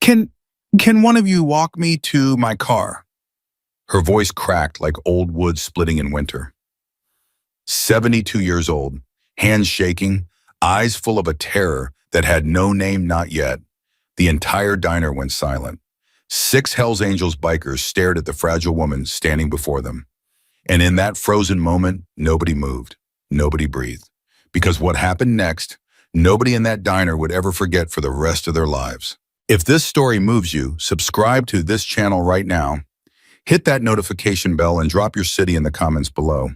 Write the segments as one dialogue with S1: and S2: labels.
S1: Can can one of you walk me to my car? Her voice cracked like old wood splitting in winter. 72 years old, hands shaking, eyes full of a terror that had no name not yet. The entire diner went silent. 6 Hells Angels bikers stared at the fragile woman standing before them. And in that frozen moment, nobody moved. Nobody breathed. Because what happened next, nobody in that diner would ever forget for the rest of their lives. If this story moves you, subscribe to this channel right now. Hit that notification bell and drop your city in the comments below.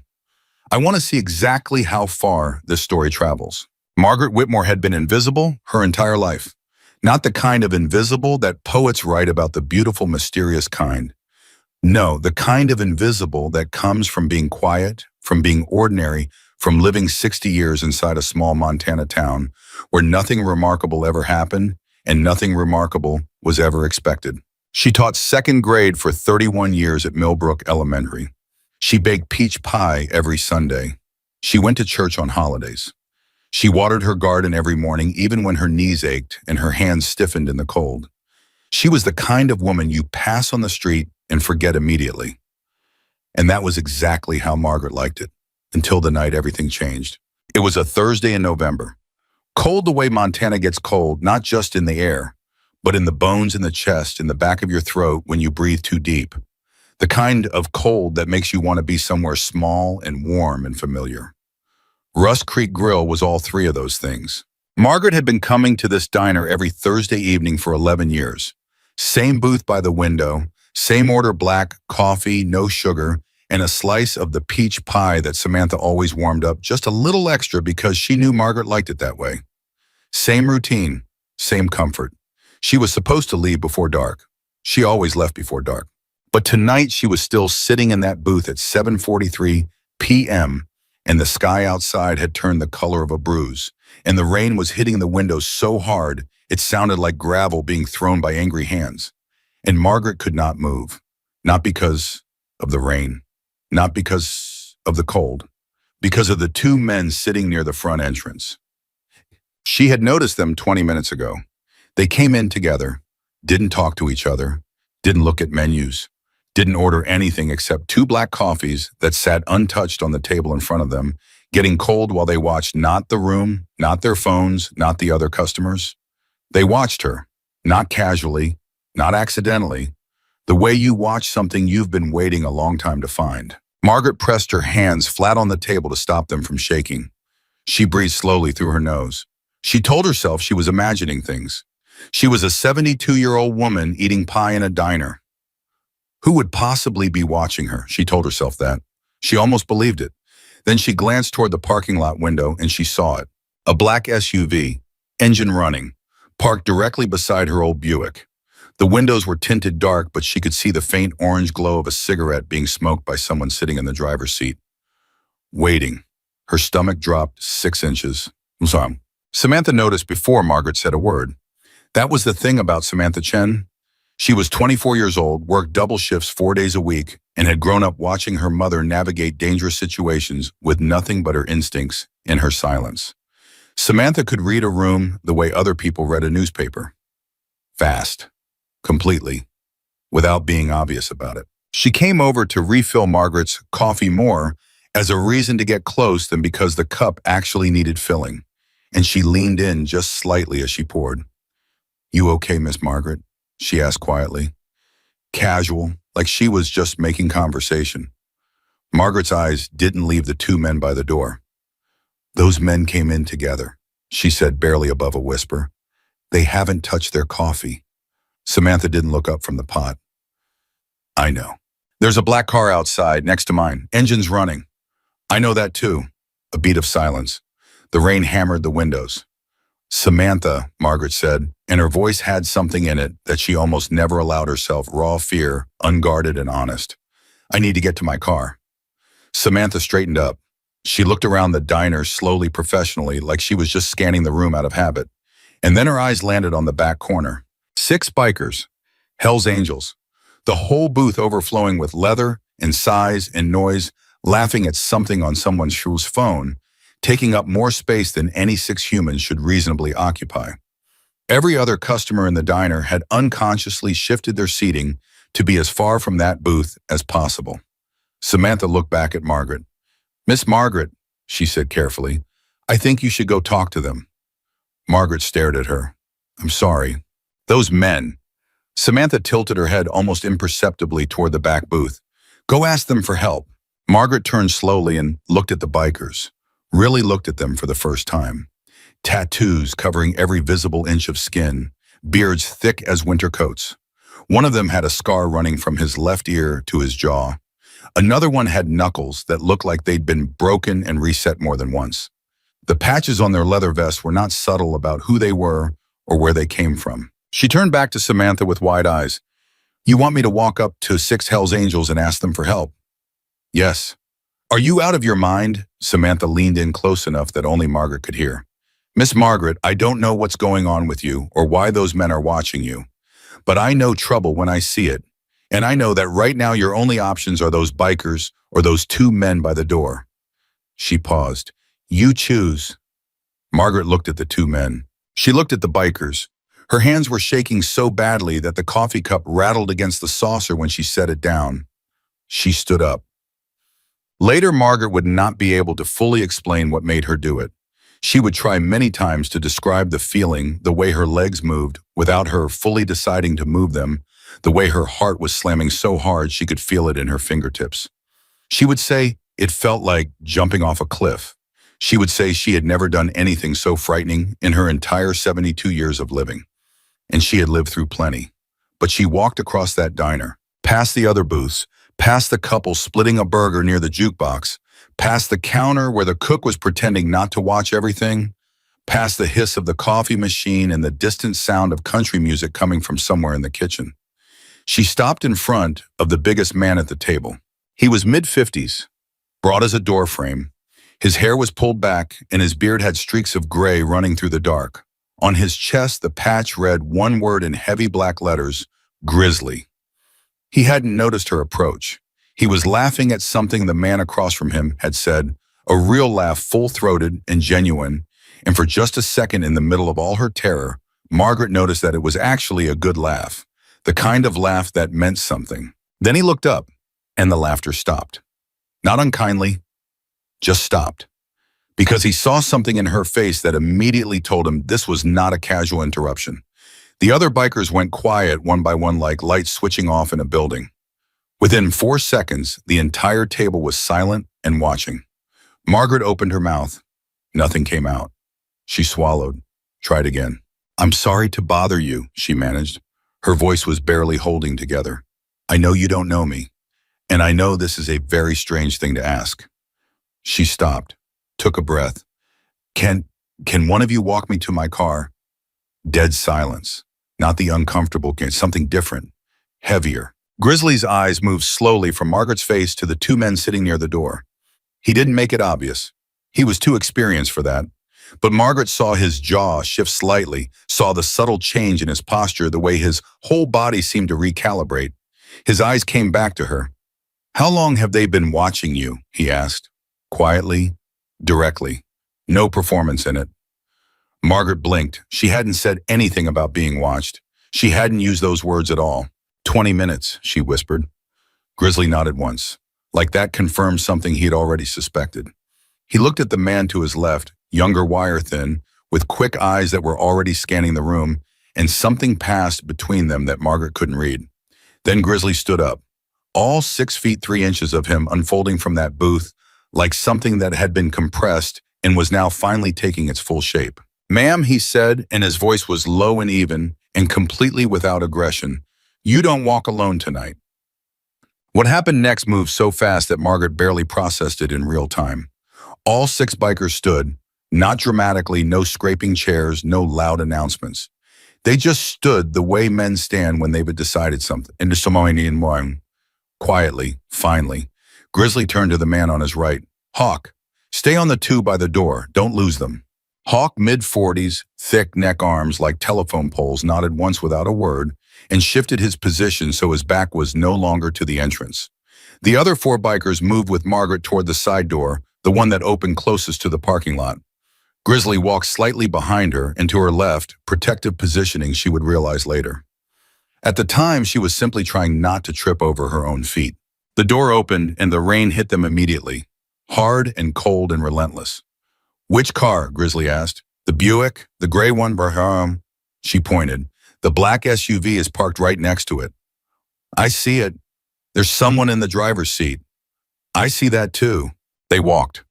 S1: I want to see exactly how far this story travels. Margaret Whitmore had been invisible her entire life. Not the kind of invisible that poets write about, the beautiful, mysterious kind. No, the kind of invisible that comes from being quiet, from being ordinary, from living 60 years inside a small Montana town where nothing remarkable ever happened and nothing remarkable was ever expected. She taught second grade for 31 years at Millbrook Elementary. She baked peach pie every Sunday. She went to church on holidays. She watered her garden every morning, even when her knees ached and her hands stiffened in the cold. She was the kind of woman you pass on the street and forget immediately. And that was exactly how Margaret liked it, until the night everything changed. It was a Thursday in November. Cold the way Montana gets cold, not just in the air, but in the bones in the chest, in the back of your throat when you breathe too deep. The kind of cold that makes you want to be somewhere small and warm and familiar. Rust Creek Grill was all 3 of those things. Margaret had been coming to this diner every Thursday evening for 11 years. Same booth by the window, same order: black coffee, no sugar, and a slice of the peach pie that Samantha always warmed up just a little extra because she knew Margaret liked it that way. Same routine, same comfort. She was supposed to leave before dark. She always left before dark. But tonight she was still sitting in that booth at 7:43 p.m., and the sky outside had turned the color of a bruise, and the rain was hitting the windows so hard it sounded like gravel being thrown by angry hands. And Margaret could not move, not because of the rain, not because of the cold, because of the 2 men sitting near the front entrance. She had noticed them 20 minutes ago. They came in together, didn't talk to each other, didn't look at menus, didn't order anything except 2 black coffees that sat untouched on the table in front of them, getting cold while they watched not the room, not their phones, not the other customers. They watched her, not casually, not accidentally, the way you watch something you've been waiting a long time to find. Margaret pressed her hands flat on the table to stop them from shaking. She breathed slowly through her nose. She told herself she was imagining things. She was a 72-year-old woman eating pie in a diner. Who would possibly be watching her? She told herself that. She almost believed it. Then she glanced toward the parking lot window and she saw it. A black SUV, engine running, parked directly beside her old Buick. The windows were tinted dark, but she could see the faint orange glow of a cigarette being smoked by someone sitting in the driver's seat. Waiting. Her stomach dropped 6 inches. Samantha noticed before Margaret said a word. That was the thing about Samantha Chen. She was 24 years old, worked double shifts 4 days a week, and had grown up watching her mother navigate dangerous situations with nothing but her instincts in her silence. Samantha could read a room the way other people read a newspaper. Fast. Completely. Without being obvious about it. She came over to refill Margaret's coffee more as a reason to get close than because the cup actually needed filling, and she leaned in just slightly as she poured. "You okay, Miss Margaret?" she asked quietly. Casual, like she was just making conversation. Margaret's eyes didn't leave the 2 men by the door. "Those men came in together," she said barely above a whisper. "They haven't touched their coffee." Samantha didn't look up from the pot. "I know. There's a black car outside next to mine. Engine's running." "I know that too." A beat of silence. The rain hammered the windows. "Samantha," Margaret said, and her voice had something in it that she almost never allowed herself: raw fear, unguarded and honest. "I need to get to my car." Samantha straightened up. She looked around the diner slowly, professionally, like she was just scanning the room out of habit. And then her eyes landed on the back corner. 6 bikers, Hells Angels, the whole booth overflowing with leather and size and noise, laughing at something on someone's phone, taking up more space than any 6 humans should reasonably occupy. Every other customer in the diner had unconsciously shifted their seating to be as far from that booth as possible. Samantha looked back at Margaret. "Miss Margaret," she said carefully, "I think you should go talk to them." Margaret stared at her. "I'm sorry. Those men." Samantha tilted her head almost imperceptibly toward the back booth. "Go ask them for help." Margaret turned slowly and looked at the bikers. Really looked at them for the first time. Tattoos covering every visible inch of skin, beards thick as winter coats. One of them had a scar running from his left ear to his jaw. Another one had knuckles that looked like they'd been broken and reset more than once. The patches on their leather vests were not subtle about who they were or where they came from. She turned back to Samantha with wide eyes. "You want me to walk up to 6 Hells Angels and ask them for help?" "Yes." "Are you out of your mind?" Samantha leaned in close enough that only Margaret could hear. "Miss Margaret, I don't know what's going on with you or why those men are watching you, but I know trouble when I see it, and I know that right now your only options are those bikers or those 2 men by the door." She paused. "You choose." Margaret looked at the 2 men. She looked at the bikers. Her hands were shaking so badly that the coffee cup rattled against the saucer when she set it down. She stood up. Later, Margaret would not be able to fully explain what made her do it. She would try many times to describe the feeling, the way her legs moved, without her fully deciding to move them, the way her heart was slamming so hard she could feel it in her fingertips. She would say it felt like jumping off a cliff. She would say she had never done anything so frightening in her entire 72 years of living. And she had lived through plenty. But she walked across that diner, past the other booths, past the couple splitting a burger near the jukebox, past the counter where the cook was pretending not to watch everything, past the hiss of the coffee machine and the distant sound of country music coming from somewhere in the kitchen. She stopped in front of the biggest man at the table. He was mid-50s, broad as a doorframe. His hair was pulled back and his beard had streaks of gray running through the dark. On his chest, the patch read one word in heavy black letters, "Grizzly." He hadn't noticed her approach. He was laughing at something the man across from him had said, a real laugh, full-throated and genuine, and for just a second in the middle of all her terror, Margaret noticed that it was actually a good laugh, the kind of laugh that meant something. Then he looked up, and the laughter stopped. Not unkindly, just stopped. Because he saw something in her face that immediately told him this was not a casual interruption. The other bikers went quiet one by one like lights switching off in a building. Within 4 seconds, the entire table was silent and watching. Margaret opened her mouth. Nothing came out. She swallowed, tried again. "I'm sorry to bother you," she managed. Her voice was barely holding together. "I know you don't know me, and I know this is a very strange thing to ask." She stopped, took a breath. Can one of you walk me to my car?" Dead silence. Not the uncomfortable kind, something different, heavier. Grizzly's eyes moved slowly from Margaret's face to the 2 men sitting near the door. He didn't make it obvious. He was too experienced for that. But Margaret saw his jaw shift slightly, saw the subtle change in his posture, the way his whole body seemed to recalibrate. His eyes came back to her. "How long have they been watching you?" he asked. Quietly, directly. No performance in it. Margaret blinked. She hadn't said anything about being watched. She hadn't used those words at all. 20 minutes, she whispered. Grizzly nodded once. Like that confirmed something he'd already suspected. He looked at the man to his left, younger, wire-thin, with quick eyes that were already scanning the room, and something passed between them that Margaret couldn't read. Then Grizzly stood up, all 6 feet 3 inches of him unfolding from that booth, like something that had been compressed and was now finally taking its full shape. "Ma'am," he said, and his voice was low and even, and completely without aggression, "you don't walk alone tonight." What happened next moved so fast that Margaret barely processed it in real time. All 6 bikers stood, not dramatically, no scraping chairs, no loud announcements. They just stood the way men stand when they've decided something. Quietly, finally, Grizzly turned to the man on his right. "Hawk, stay on the 2 by the door. Don't lose them." Hawk, mid-40s, thick neck arms like telephone poles, nodded once without a word and shifted his position so his back was no longer to the entrance. The other 4 bikers moved with Margaret toward the side door, the one that opened closest to the parking lot. Grizzly walked slightly behind her and to her left, protective positioning she would realize later. At the time, she was simply trying not to trip over her own feet. The door opened and the rain hit them immediately, hard and cold and relentless. "Which car?" Grizzly asked. "The Buick, the gray one, Braham." She pointed. "The black SUV is parked right next to it." "I see it. There's someone in the driver's seat." "I see that too." They walked.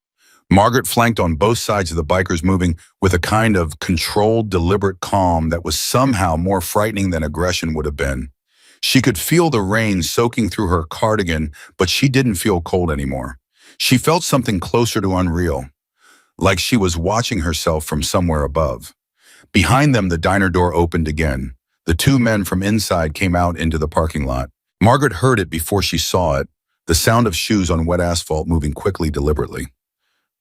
S1: Margaret flanked on both sides of the bikers, moving with a kind of controlled, deliberate calm that was somehow more frightening than aggression would have been. She could feel the rain soaking through her cardigan, but she didn't feel cold anymore. She felt something closer to unreal, like she was watching herself from somewhere above. Behind them, the diner door opened again. The two men from inside came out into the parking lot. Margaret heard it before she saw it, the sound of shoes on wet asphalt moving quickly, deliberately.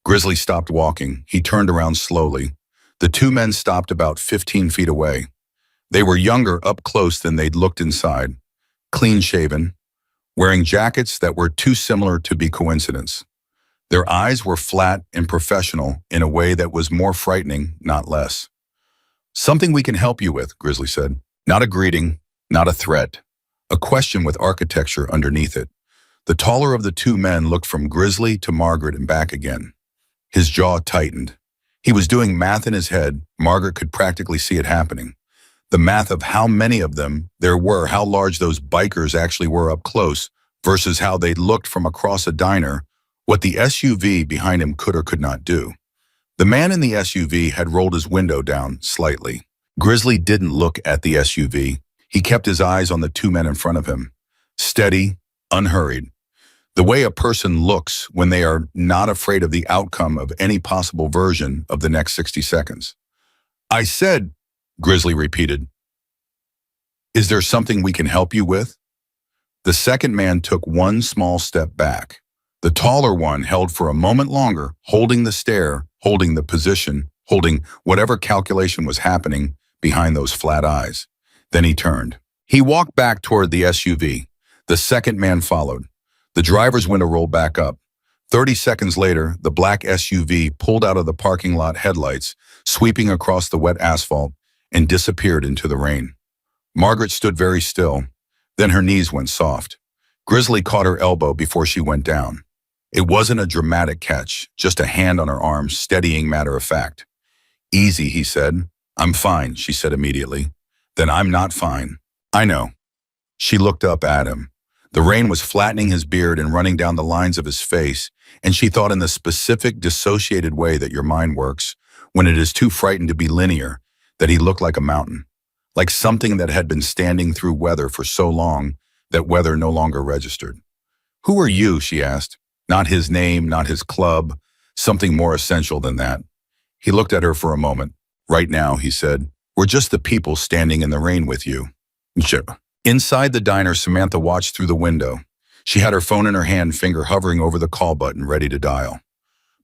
S1: Grizzly stopped walking. He turned around slowly. The two men stopped about 15 feet away. They were younger up close than they'd looked inside, clean-shaven, wearing jackets that were too similar to be coincidence. Their eyes were flat and professional in a way that was more frightening, not less. "Something we can help you with," Grizzly said. Not a greeting, not a threat. A question with architecture underneath it. The taller of the two men looked from Grizzly to Margaret and back again. His jaw tightened. He was doing math in his head. Margaret could practically see it happening. The math of how many of them there were, how large those bikers actually were up close, versus how they looked from across a diner, what the SUV behind him could or could not do. The man in the SUV had rolled his window down slightly. Grizzly didn't look at the SUV. He kept his eyes on the two men in front of him. Steady, unhurried. The way a person looks when they are not afraid of the outcome of any possible version of the next 60 seconds. "I said," Grizzly repeated, "is there something we can help you with?" The second man took one small step back. The taller one held for a moment longer, holding the stare, holding the position, holding whatever calculation was happening behind those flat eyes. Then he turned. He walked back toward the SUV. The second man followed. The driver's window rolled back up. 30 seconds later, the black SUV pulled out of the parking lot headlights, sweeping across the wet asphalt, and disappeared into the rain. Margaret stood very still. Then her knees went soft. Grizzly caught her elbow before she went down. It wasn't a dramatic catch, just a hand on her arm, steadying matter of fact. "Easy," he said. "I'm fine," she said immediately. "Then I'm not fine." "I know." She looked up at him. The rain was flattening his beard and running down the lines of his face, and she thought in the specific, dissociated way that your mind works when it is too frightened to be linear, that he looked like a mountain, like something that had been standing through weather for so long that weather no longer registered. "Who are you?" she asked. Not his name, not his club, something more essential than that. He looked at her for a moment. "Right now," he said, "we're just the people standing in the rain with you." Inside the diner, Samantha watched through the window. She had her phone in her hand, finger hovering over the call button, ready to dial.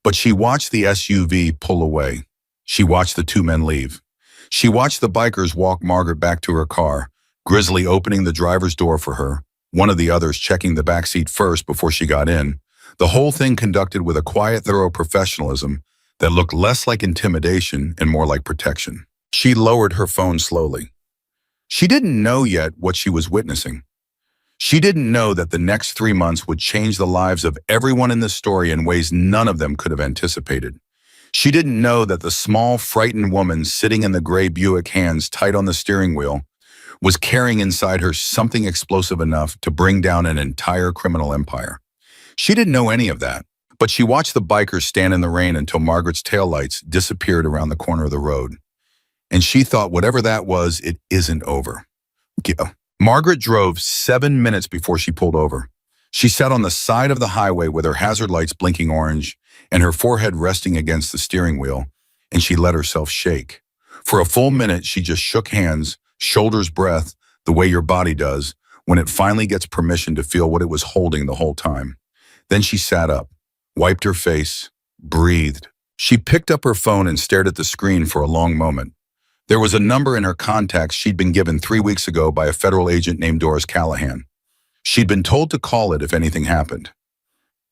S1: But she watched the SUV pull away. She watched the two men leave. She watched the bikers walk Margaret back to her car, Grizzly opening the driver's door for her, one of the others checking the back seat first before she got in. The whole thing conducted with a quiet, thorough professionalism that looked less like intimidation and more like protection. She lowered her phone slowly. She didn't know yet what she was witnessing. She didn't know that the next 3 months would change the lives of everyone in this story in ways none of them could have anticipated. She didn't know that the small, frightened woman sitting in the gray Buick, hands tight on the steering wheel, was carrying inside her something explosive enough to bring down an entire criminal empire. She didn't know any of that, but she watched the bikers stand in the rain until Margaret's taillights disappeared around the corner of the road. And she thought, whatever that was, it isn't over. Margaret drove 7 minutes before she pulled over. She sat on the side of the highway with her hazard lights blinking orange and her forehead resting against the steering wheel, and she let herself shake. For a full minute, she just shook hands, shoulders breath, the way your body does when it finally gets permission to feel what it was holding the whole time. Then she sat up, wiped her face, breathed. She picked up her phone and stared at the screen for a long moment. There was a number in her contacts she'd been given 3 weeks ago by a federal agent named Doris Callahan. She'd been told to call it if anything happened.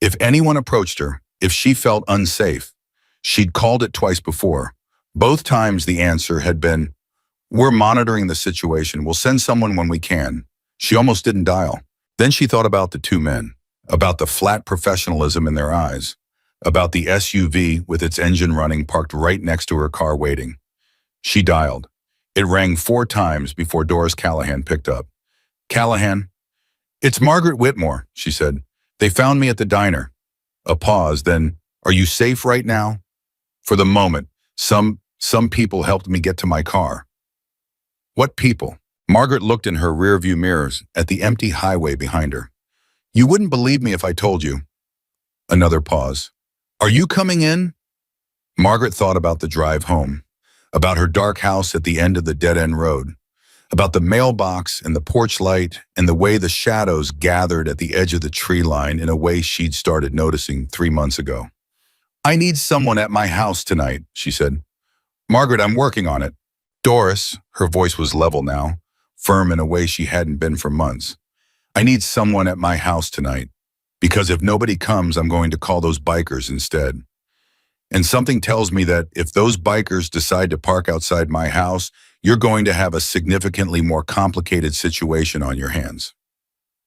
S1: If anyone approached her, if she felt unsafe, She'd called it twice before. Both times the answer had been, "We're monitoring the situation. We'll send someone when we can." She almost didn't dial. Then she thought about the two men, about the flat professionalism in their eyes, about the SUV with its engine running parked right next to her car waiting. She dialed. It rang 4 times before Doris Callahan picked up. "Callahan?" "It's Margaret Whitmore," she said. "They found me at the diner." A pause, then, "Are you safe right now?" "For the moment. Some people helped me get to my car." "What people?" Margaret looked in her rearview mirrors at the empty highway behind her. "You wouldn't believe me if I told you." Another pause. "Are you coming in?" Margaret thought about the drive home, about her dark house at the end of the dead-end road, about the mailbox and the porch light and the way the shadows gathered at the edge of the tree line in a way she'd started noticing 3 months ago. "I need someone at my house tonight," she said. "Margaret, I'm working on it." "Doris," her voice was level now, firm in a way she hadn't been for months. "I need someone at my house tonight, because if nobody comes, I'm going to call those bikers instead. And something tells me that if those bikers decide to park outside my house, you're going to have a significantly more complicated situation on your hands."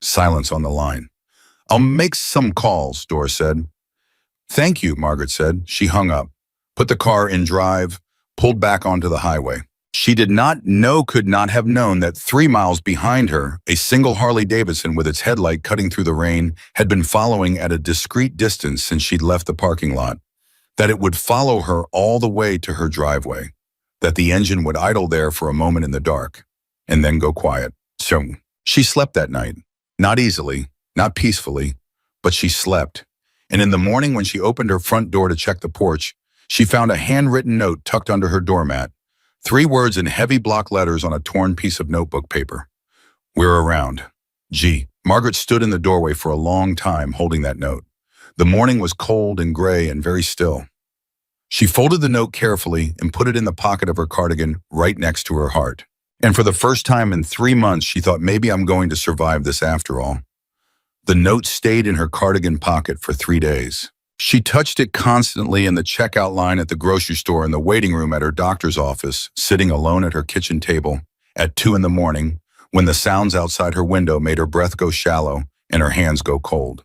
S1: Silence on the line. "I'll make some calls," Doris said. "Thank you," Margaret said. She hung up, put the car in drive, pulled back onto the highway. She could not have known that 3 miles behind her, a single Harley-Davidson with its headlight cutting through the rain had been following at a discreet distance since she'd left the parking lot, that it would follow her all the way to her driveway, that the engine would idle there for a moment in the dark, and then go quiet. So she slept that night. Not easily, not peacefully, but she slept. And in the morning when she opened her front door to check the porch, she found a handwritten note tucked under her doormat. 3 words in heavy block letters on a torn piece of notebook paper. "We're around. G." Margaret stood in the doorway for a long time holding that note. The morning was cold and gray and very still. She folded the note carefully and put it in the pocket of her cardigan right next to her heart. And for the first time in 3 months, she thought, maybe I'm going to survive this after all. The note stayed in her cardigan pocket for 3 days. She touched it constantly in the checkout line at the grocery store, in the waiting room at her doctor's office, sitting alone at her kitchen table at 2 in the morning when the sounds outside her window made her breath go shallow and her hands go cold.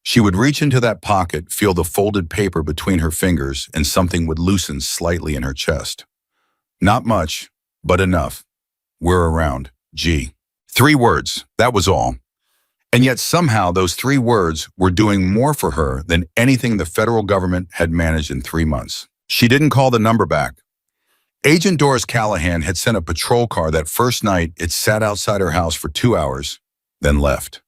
S1: She would reach into that pocket, feel the folded paper between her fingers, and something would loosen slightly in her chest. Not much, but enough. "We're around. G." 3 words, that was all. And yet somehow those 3 words were doing more for her than anything the federal government had managed in 3 months. She didn't call the number back. Agent Doris Callahan had sent a patrol car that first night. It sat outside her house for 2 hours, then left.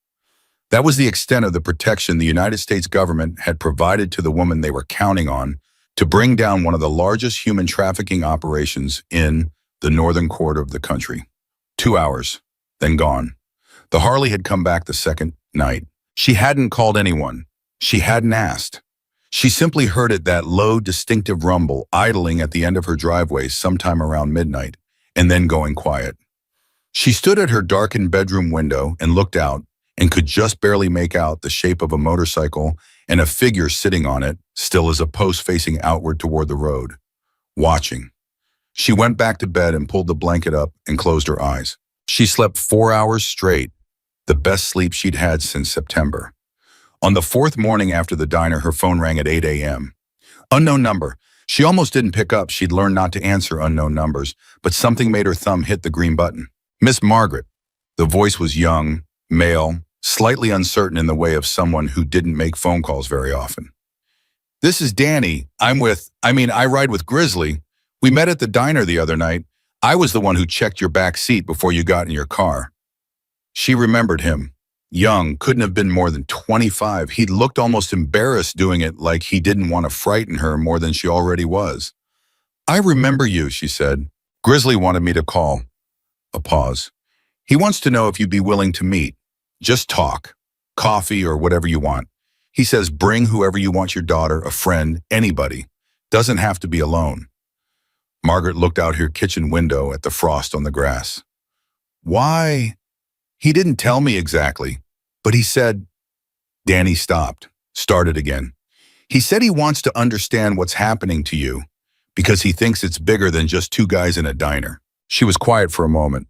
S1: That was the extent of the protection the United States government had provided to the woman they were counting on to bring down one of the largest human trafficking operations in the northern quarter of the country. 2 hours, then gone. The Harley had come back the second night. She hadn't called anyone. She hadn't asked. She simply heard it, that low, distinctive rumble, idling at the end of her driveway sometime around midnight, and then going quiet. She stood at her darkened bedroom window and looked out, and could just barely make out the shape of a motorcycle and a figure sitting on it, still as a post facing outward toward the road, watching. She went back to bed and pulled the blanket up and closed her eyes. She slept 4 hours straight, the best sleep she'd had since September. On the 4th morning after the diner, her phone rang at 8 a.m. Unknown number. She almost didn't pick up. She'd learned not to answer unknown numbers, but something made her thumb hit the green button. "Miss Margaret." The voice was young, male, slightly uncertain in the way of someone who didn't make phone calls very often. "This is Danny. I ride with Grizzly. We met at the diner the other night. I was the one who checked your back seat before you got in your car." She remembered him. Young, couldn't have been more than 25. He'd looked almost embarrassed doing it, like he didn't want to frighten her more than she already was. "I remember you," she said. "Grizzly wanted me to call." A pause. "He wants to know if you'd be willing to meet. Just talk. Coffee or whatever you want. He says bring whoever you want, your daughter, a friend, anybody. Doesn't have to be alone." Margaret looked out her kitchen window at the frost on the grass. "Why?" "He didn't tell me exactly, but he said—" Danny stopped, started again. He said he wants to understand what's happening to you because he thinks it's bigger than just two guys in a diner. She was quiet for a moment.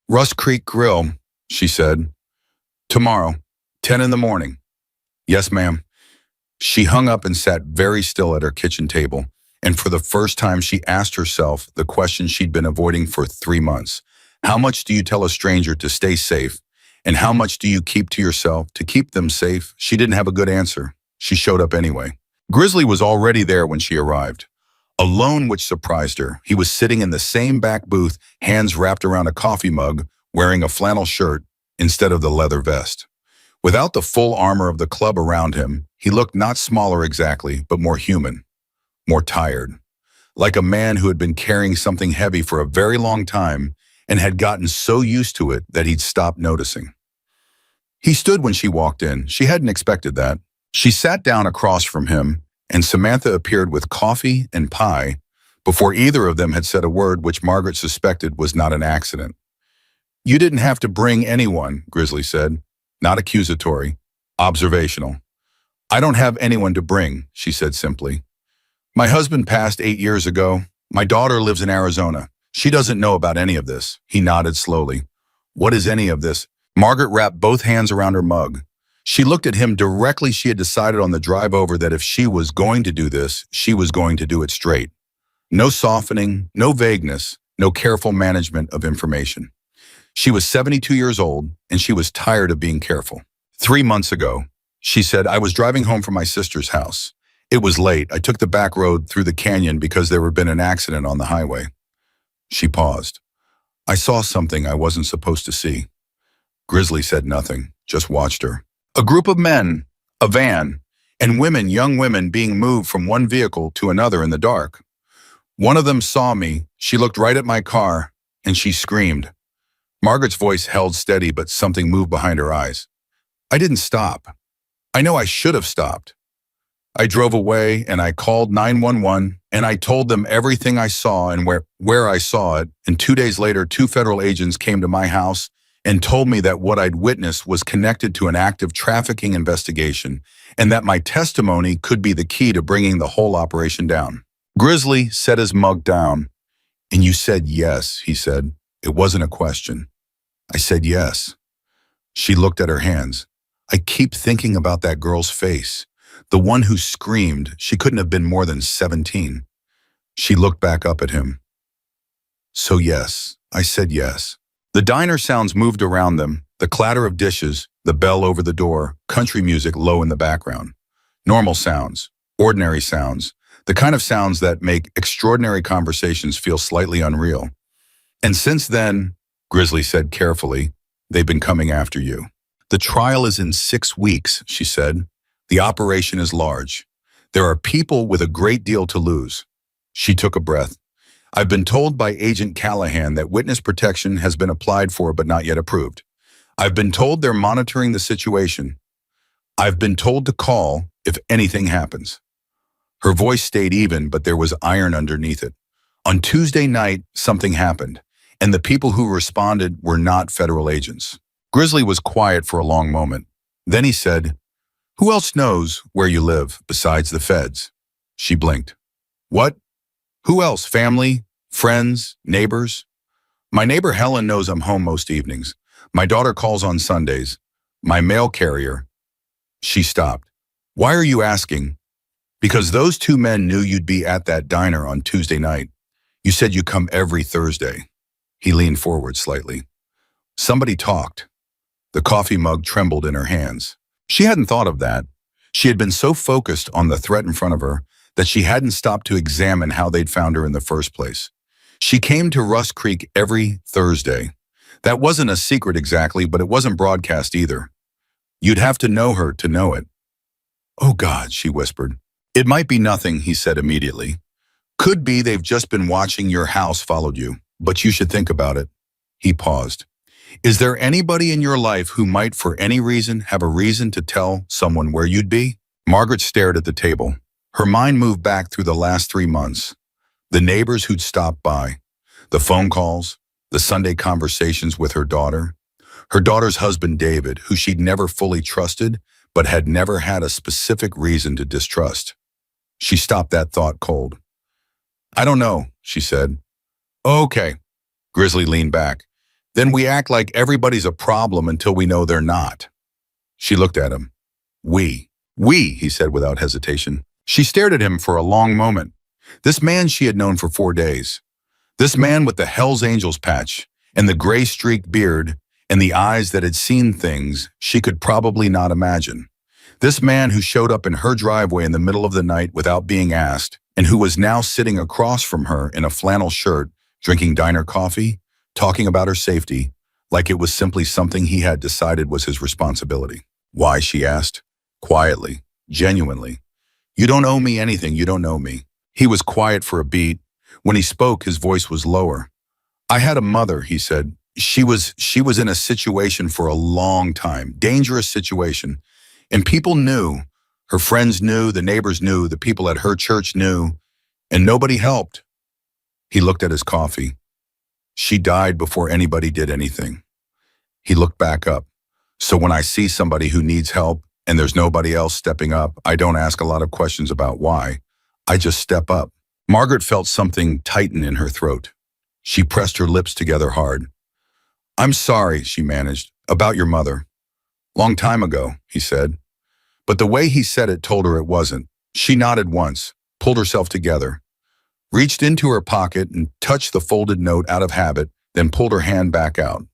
S1: Rust Creek Grill, she said. Tomorrow, 10 in the morning. Yes, ma'am. She hung up and sat very still at her kitchen table, and for the first time she asked herself the question she'd been avoiding for 3 months. How much do you tell a stranger to stay safe? And how much do you keep to yourself to keep them safe? She didn't have a good answer. She showed up anyway. Grizzly was already there when she arrived. Alone, which surprised her. He was sitting in the same back booth, hands wrapped around a coffee mug, wearing a flannel shirt instead of the leather vest. Without the full armor of the club around him, he looked not smaller exactly, but more human, more tired. Like a man who had been carrying something heavy for a very long time and had gotten so used to it that he'd stopped noticing. He stood when she walked in. She hadn't expected that. She sat down across from him, and Samantha appeared with coffee and pie before either of them had said a word, which Margaret suspected was not an accident. You didn't have to bring anyone, Grizzly said. Not accusatory, observational. I don't have anyone to bring, she said simply. My husband passed 8 years ago. My daughter lives in Arizona. She doesn't know about any of this. He nodded slowly. What is any of this? Margaret wrapped both hands around her mug. She looked at him directly. She had decided on the drive over that if she was going to do this, she was going to do it straight. No softening, no vagueness, no careful management of information. She was 72 years old, and she was tired of being careful. 3 months ago, she said, I was driving home from my sister's house. It was late. I took the back road through the canyon because there had been an accident on the highway. She paused. I saw something I wasn't supposed to see. Grizzly said nothing, just watched her. A group of men, a van, and women, young women, being moved from one vehicle to another in the dark. One of them saw me. She looked right at my car, and she screamed. Margaret's voice held steady, but something moved behind her eyes. I didn't stop. I know I should have stopped. I drove away, and I called 911, and I told them everything I saw and where I saw it, and 2 days later, 2 federal agents came to my house and told me that what I'd witnessed was connected to an active trafficking investigation and that my testimony could be the key to bringing the whole operation down. Grizzly set his mug down. And you said yes, he said. It wasn't a question. I said yes. She looked at her hands. I keep thinking about that girl's face, the one who screamed. She couldn't have been more than 17. She looked back up at him. So yes, I said yes. The diner sounds moved around them, the clatter of dishes, the bell over the door, country music low in the background. Normal sounds, ordinary sounds, the kind of sounds that make extraordinary conversations feel slightly unreal. And since then, Grizzly said carefully, they've been coming after you. The trial is in 6 weeks, she said. The operation is large. There are people with a great deal to lose. She took a breath. I've been told by Agent Callahan that witness protection has been applied for but not yet approved. I've been told they're monitoring the situation. I've been told to call if anything happens. Her voice stayed even, but there was iron underneath it. On Tuesday night, something happened, and the people who responded were not federal agents. Grizzly was quiet for a long moment. Then he said, who else knows where you live besides the feds? She blinked. What? Who else? Family? Friends? Neighbors? My neighbor Helen knows I'm home most evenings. My daughter calls on Sundays. My mail carrier. She stopped. Why are you asking? Because those 2 men knew you'd be at that diner on Tuesday night. You said you come every Thursday. He leaned forward slightly. Somebody talked. The coffee mug trembled in her hands. She hadn't thought of that. She had been so focused on the threat in front of her that she hadn't stopped to examine how they'd found her in the first place. She came to Rust Creek every Thursday. That wasn't a secret exactly, but it wasn't broadcast either. You'd have to know her to know it. Oh God, she whispered. It might be nothing, he said immediately. Could be they've just been watching your house followed you, but you should think about it. He paused. Is there anybody in your life who might for any reason have a reason to tell someone where you'd be? Margaret stared at the table. Her mind moved back through the last 3 months. The neighbors who'd stopped by, the phone calls, the Sunday conversations with her daughter's husband David, who she'd never fully trusted, but had never had a specific reason to distrust. She stopped that thought cold. I don't know, she said. Okay. Grizzly leaned back. Then we act like everybody's a problem until we know they're not. She looked at him. We, he said without hesitation. She stared at him for a long moment. This man she had known for 4 days. This man with the Hells Angels patch and the gray-streaked beard and the eyes that had seen things she could probably not imagine. This man who showed up in her driveway in the middle of the night without being asked and who was now sitting across from her in a flannel shirt, drinking diner coffee, talking about her safety, like it was simply something he had decided was his responsibility. Why, she asked, quietly, genuinely. You don't owe me anything, you don't know me. He was quiet for a beat. When he spoke, his voice was lower. I had a mother, he said. She was in a situation for a long time, dangerous situation. And people knew, her friends knew, the neighbors knew, the people at her church knew, and nobody helped. He looked at his coffee. She died before anybody did anything. He looked back up. So when I see somebody who needs help and there's nobody else stepping up, I don't ask a lot of questions about why. I just step up. Margaret felt something tighten in her throat. She pressed her lips together hard. I'm sorry, she managed, about your mother. Long time ago, he said. But the way he said it told her it wasn't. She nodded once, pulled herself together, reached into her pocket and touched the folded note out of habit, then pulled her hand back out.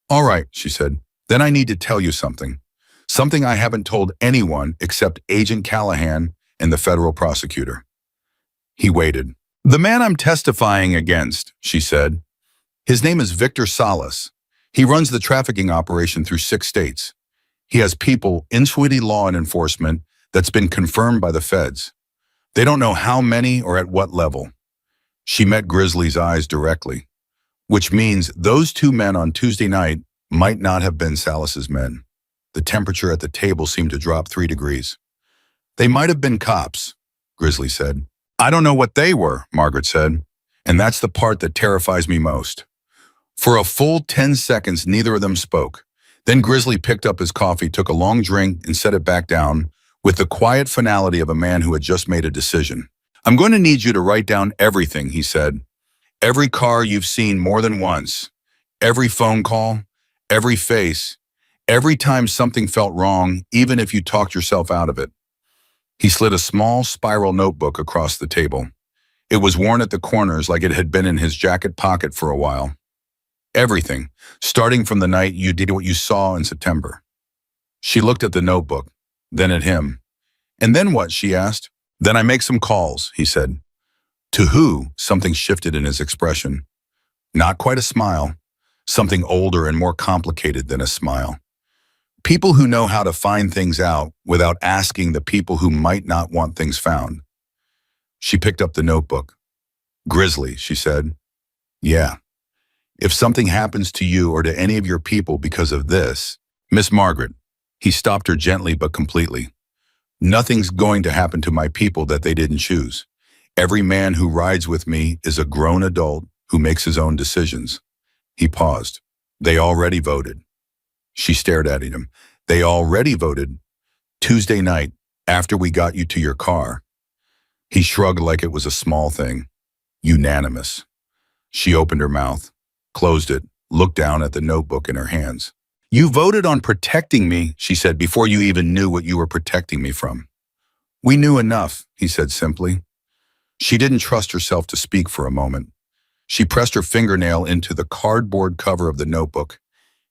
S1: All right, she said. Then I need to tell you something. Something I haven't told anyone except Agent Callahan and the federal prosecutor. He waited. The man I'm testifying against, she said. His name is Victor Salas. He runs the trafficking operation through 6 states. He has people in Swedish law and enforcement that's been confirmed by the feds. They don't know how many or at what level. She met Grizzly's eyes directly, which means those 2 men on Tuesday night might not have been Salas's men. The temperature at the table seemed to drop 3 degrees. They might have been cops, Grizzly said. I don't know what they were, Margaret said, and that's the part that terrifies me most. For a full 10 seconds, neither of them spoke. Then Grizzly picked up his coffee, took a long drink, and set it back down with the quiet finality of a man who had just made a decision. I'm going to need you to write down everything, he said. Every car you've seen more than once, every phone call, every face, every time something felt wrong, even if you talked yourself out of it. He slid a small spiral notebook across the table. It was worn at the corners like it had been in his jacket pocket for a while. Everything, starting from the night you did what you saw in September. She looked at the notebook, then at him. And then what, she asked. Then I make some calls, he said. To who? Something shifted in his expression. Not quite a smile, something older and more complicated than a smile. People who know how to find things out without asking the people who might not want things found. She picked up the notebook. Grizzly, she said. Yeah. If something happens to you or to any of your people because of this, Miss Margaret, he stopped her gently but completely. Nothing's going to happen to my people that they didn't choose. Every man who rides with me is a grown adult who makes his own decisions. He paused. They already voted. She stared at him. They already voted. Tuesday night, after we got you to your car. He shrugged like it was a small thing. Unanimous. She opened her mouth, closed it, looked down at the notebook in her hands. You voted on protecting me, she said, before you even knew what you were protecting me from. We knew enough, he said simply. She didn't trust herself to speak for a moment. She pressed her fingernail into the cardboard cover of the notebook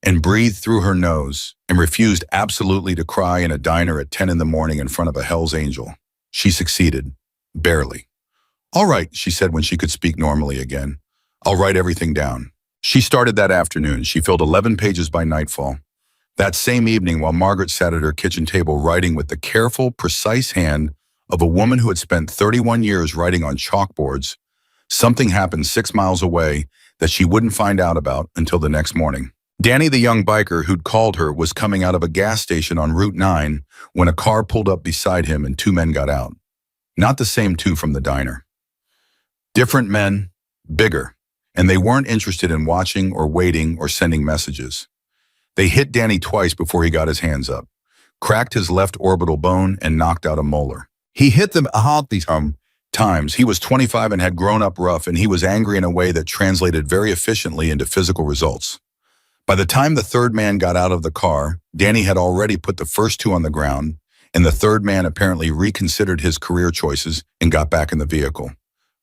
S1: and breathed through her nose and refused absolutely to cry in a diner at 10 in the morning in front of a Hell's Angel. She succeeded, barely. All right, she said when she could speak normally again. I'll write everything down. She started that afternoon. She filled 11 pages by nightfall. That same evening, while Margaret sat at her kitchen table writing with the careful, precise hand of a woman who had spent 31 years writing on chalkboards, something happened 6 miles away that she wouldn't find out about until the next morning. Danny, the young biker who'd called her, was coming out of a gas station on Route 9 when a car pulled up beside him and 2 men got out. Not the same 2 from the diner. Different men, bigger, and they weren't interested in watching or waiting or sending messages. They hit Danny twice before he got his hands up, cracked his left orbital bone and knocked out a molar. He hit them times. He was 25 and had grown up rough, and he was angry in a way that translated very efficiently into physical results. By the time the third man got out of the car, Danny had already put the first two on the ground, and the third man apparently reconsidered his career choices and got back in the vehicle.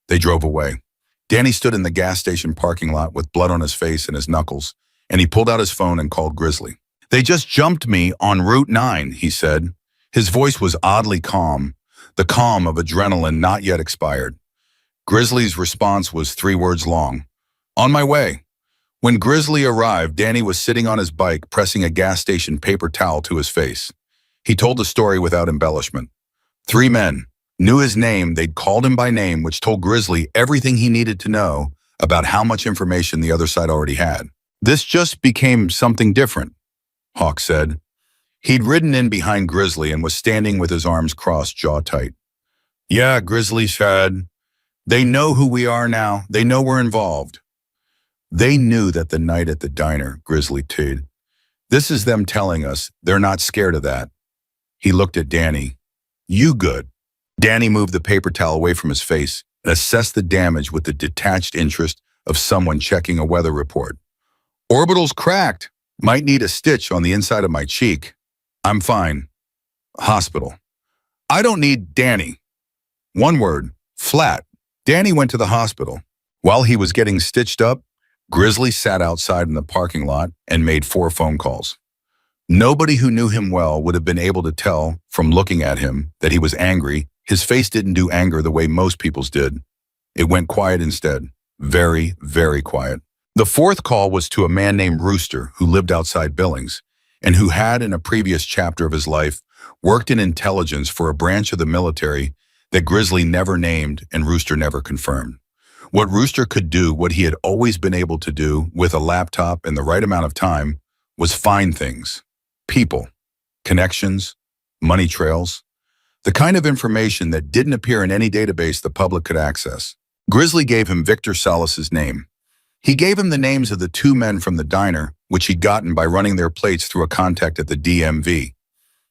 S1: They drove away. Danny stood in the gas station parking lot with blood on his face and his knuckles, and he pulled out his phone and called Grizzly. "They just jumped me on Route 9, he said. His voice was oddly calm, the calm of adrenaline not yet expired. Grizzly's response was 3 words long. "On my way." When Grizzly arrived, Danny was sitting on his bike, pressing a gas station paper towel to his face. He told the story without embellishment. 3 men knew his name. They'd called him by name, which told Grizzly everything he needed to know about how much information the other side already had. "This just became something different," Hawk said. He'd ridden in behind Grizzly and was standing with his arms crossed, jaw tight. "Yeah," Grizzly said. "They know who we are now. They know we're involved." "They knew that the night at the diner," Grizzly told. "This is them telling us they're not scared of that." He looked at Danny. "You good?" Danny moved the paper towel away from his face and assessed the damage with the detached interest of someone checking a weather report. "Orbital's cracked. Might need a stitch on the inside of my cheek. I'm fine. Hospital." "I don't need Danny." One word, flat. Danny went to the hospital. While he was getting stitched up, Grizzly sat outside in the parking lot and made 4 phone calls. Nobody who knew him well would have been able to tell from looking at him that he was angry. His face didn't do anger the way most people's did. It went quiet instead. Very, very quiet. The 4th call was to a man named Rooster who lived outside Billings and who had, in a previous chapter of his life, worked in intelligence for a branch of the military that Grizzly never named and Rooster never confirmed. What Rooster could do, what he had always been able to do with a laptop and the right amount of time, was find things. People, connections, money trails, the kind of information that didn't appear in any database the public could access. Grizzly gave him Victor Salas's name. He gave him the names of the 2 men from the diner, which he'd gotten by running their plates through a contact at the DMV.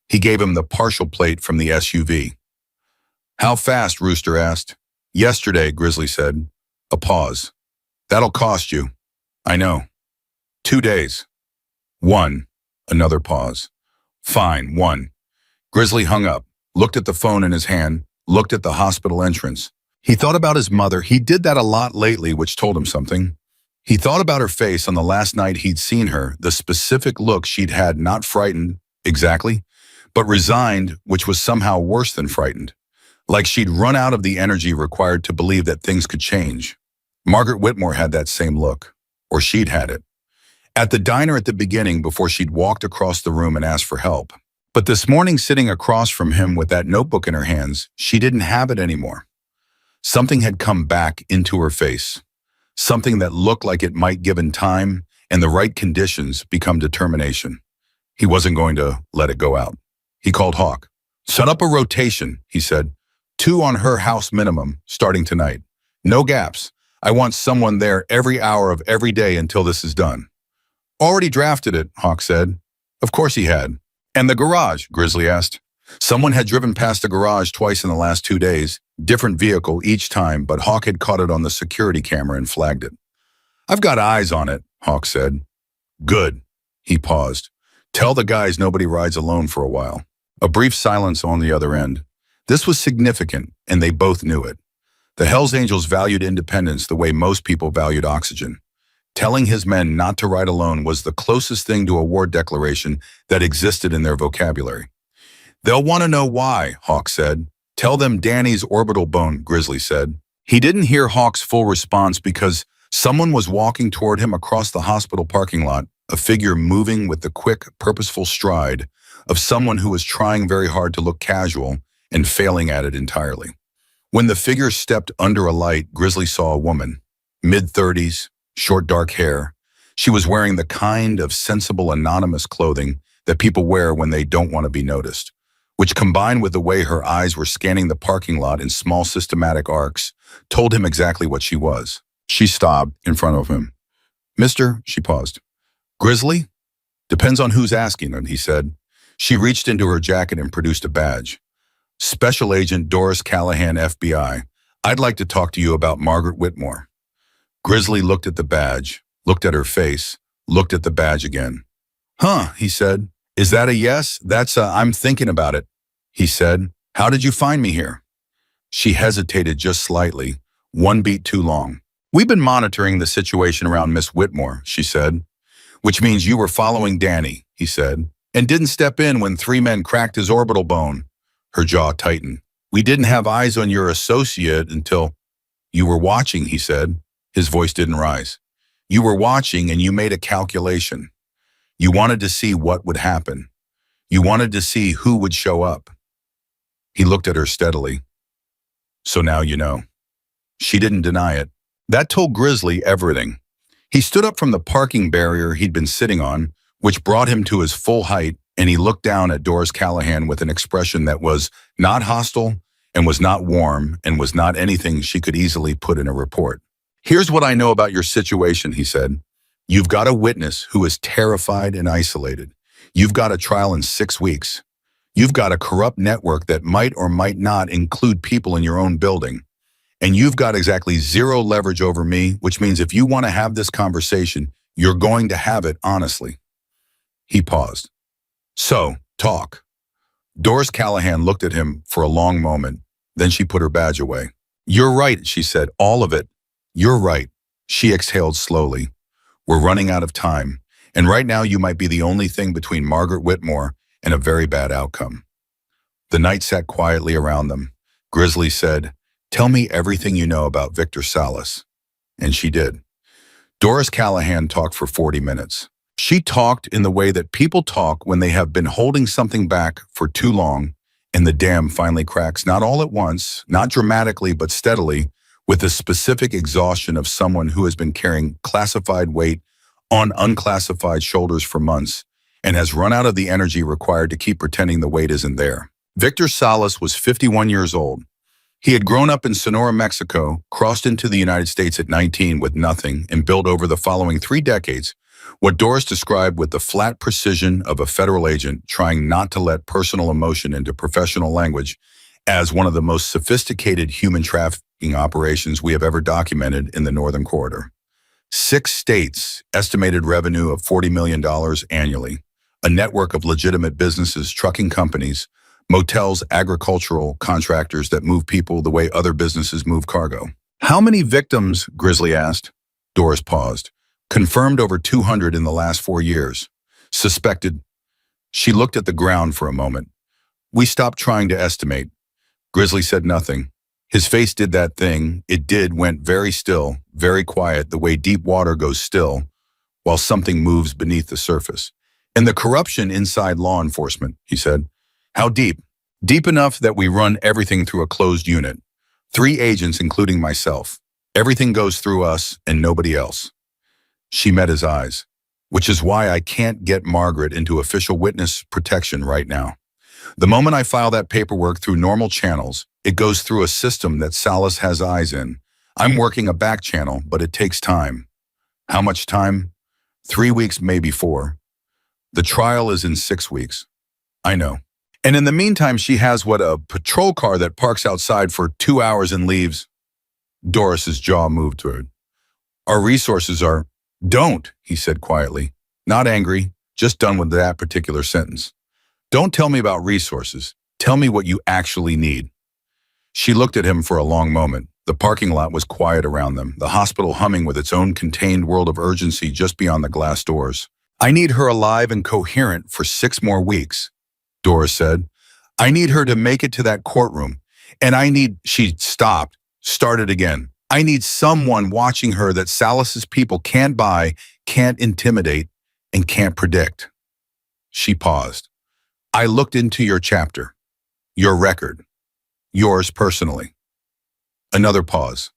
S1: He gave him the partial plate from the SUV. "How fast?" Rooster asked. "Yesterday," Grizzly said. A pause. "That'll cost you." "I know." 2 days. 1. Another pause. "Fine, 1. Grizzly hung up, looked at the phone in his hand, looked at the hospital entrance. He thought about his mother. He did that a lot lately, which told him something. He thought about her face on the last night he'd seen her, the specific look she'd had, not frightened, exactly, but resigned, which was somehow worse than frightened. Like she'd run out of the energy required to believe that things could change. Margaret Whitmore had that same look, or she'd had it. At the diner at the beginning before she'd walked across the room and asked for help. But this morning, sitting across from him with that notebook in her hands, she didn't have it anymore. Something had come back into her face. Something that looked like it might, given time and the right conditions, become determination. He wasn't going to let it go out. He called Hawk. "Set up a rotation," he said. 2 on her house minimum, starting tonight. No gaps. I want someone there every hour of every day until this is done." "Already drafted it," Hawk said. Of course he had. "And the garage?" Grizzly asked. Someone had driven past the garage twice in the last 2 days, different vehicle each time, but Hawk had caught it on the security camera and flagged it. "I've got eyes on it," Hawk said. "Good." He paused. "Tell the guys nobody rides alone for a while." A brief silence on the other end. This was significant, and they both knew it. The Hells Angels valued independence the way most people valued oxygen. Telling his men not to ride alone was the closest thing to a war declaration that existed in their vocabulary. "They'll want to know why," Hawk said. "Tell them Danny's orbital bone," Grizzly said. He didn't hear Hawk's full response because someone was walking toward him across the hospital parking lot, a figure moving with the quick, purposeful stride of someone who was trying very hard to look casual and failing at it entirely. When the figure stepped under a light, Grizzly saw a woman, mid-30s, short dark hair. She was wearing the kind of sensible, anonymous clothing that people wear when they don't want to be noticed, which, combined with the way her eyes were scanning the parking lot in small systematic arcs, told him exactly what she was. She stopped in front of him. "Mister," she paused. "Grizzly?" "Depends on who's asking," he said. She reached into her jacket and produced a badge. Special Agent Doris Callahan, FBI. I'd like to talk to you about Margaret Whitmore. Grizzly looked at the badge, looked at her face, looked at the badge again. Huh, he said. Is that a yes? I'm thinking about it, he said. How did you find me here? She hesitated just slightly, one beat too long. We've been monitoring the situation around Miss Whitmore, she said. Which means you were following Danny, he said, and didn't step in when 3 men cracked his orbital bone. Her jaw tightened. We didn't have eyes on your associate until you were watching, he said. His voice didn't rise. You were watching and you made a calculation. You wanted to see what would happen. You wanted to see who would show up. He looked at her steadily. So now you know. She didn't deny it. That told Grizzly everything. He stood up from the parking barrier he'd been sitting on, which brought him to his full height, and he looked down at Doris Callahan with an expression that was not hostile and was not warm and was not anything she could easily put in a report. Here's what I know about your situation, he said. You've got a witness who is terrified and isolated. You've got a trial in 6 weeks. You've got a corrupt network that might or might not include people in your own building. And you've got exactly 0 leverage over me, which means if you want to have this conversation, you're going to have it honestly. He paused. So, talk. Doris Callahan looked at him for a long moment. Then she put her badge away. You're right, she said, all of it. You're right. She exhaled slowly. We're running out of time. And right now you might be the only thing between Margaret Whitmore and a very bad outcome. The night sat quietly around them. Grizzly said, tell me everything you know about Victor Salas. And she did. Doris Callahan talked for 40 minutes. She talked in the way that people talk when they have been holding something back for too long, and the dam finally cracks, not all at once, not dramatically, but steadily, with the specific exhaustion of someone who has been carrying classified weight on unclassified shoulders for months and has run out of the energy required to keep pretending the weight isn't there. Victor Salas was 51 years old. He had grown up in Sonora, Mexico, crossed into the United States at 19 with nothing, and built over the following 3 decades what Doris described with the flat precision of a federal agent trying not to let personal emotion into professional language as one of the most sophisticated human trafficking operations we have ever documented in the Northern Corridor. 6 states, estimated revenue of $40 million annually, a network of legitimate businesses, trucking companies, motels, agricultural contractors that move people the way other businesses move cargo. How many victims, Grizzly asked. Doris paused. Confirmed over 200 in the last 4 years. Suspected. She looked at the ground for a moment. We stopped trying to estimate. Grizzly said nothing. His face did that thing. Went very still, very quiet, the way deep water goes still, while something moves beneath the surface. And the corruption inside law enforcement, he said. How deep? Deep enough that we run everything through a closed unit. 3 agents, including myself. Everything goes through us and nobody else. She met his eyes, which is why I can't get Margaret into official witness protection right now. The moment I file that paperwork through normal channels, it goes through a system that Salas has eyes in. I'm working a back channel, but it takes time. How much time? 3 weeks, maybe 4. The trial is in 6 weeks. I know. And in the meantime, she has a patrol car that parks outside for 2 hours and leaves. Doris's jaw moved to her. Our resources are... Don't, he said quietly. Not angry, just done with that particular sentence. Don't tell me about resources. Tell me what you actually need. She looked at him for a long moment. The parking lot was quiet around them, the hospital humming with its own contained world of urgency just beyond the glass doors. I need her alive and coherent for 6 more weeks, Doris said. I need her to make it to that courtroom. And she stopped, started again. I need someone watching her that Salas's people can't buy, can't intimidate, and can't predict. She paused. I looked into your chapter, your record, yours personally. Another pause.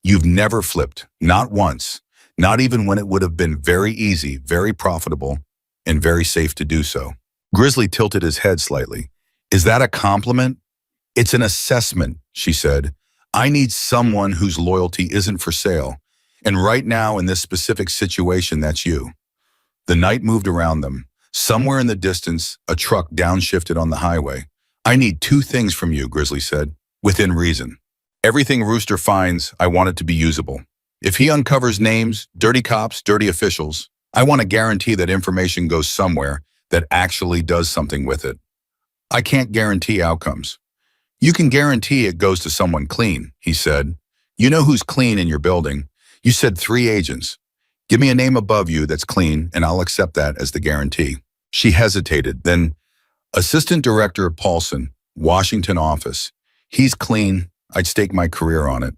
S1: You've never flipped, not once, not even when it would have been very easy, very profitable, and very safe to do so. Grizzly tilted his head slightly. Is that a compliment? It's an assessment, she said. I need someone whose loyalty isn't for sale. And right now, in this specific situation, that's you. The night moved around them. Somewhere in the distance, a truck downshifted on the highway. I need two things from you, Grizzly said, within reason. Everything Rooster finds, I want it to be usable. If he uncovers names, dirty cops, dirty officials, I want to guarantee that information goes somewhere that actually does something with it. I can't guarantee outcomes. You can guarantee it goes to someone clean, he said. You know who's clean in your building. You said 3 agents. Give me a name above you that's clean, and I'll accept that as the guarantee. She hesitated, then, Assistant Director Paulson, Washington office. He's clean. I'd stake my career on it.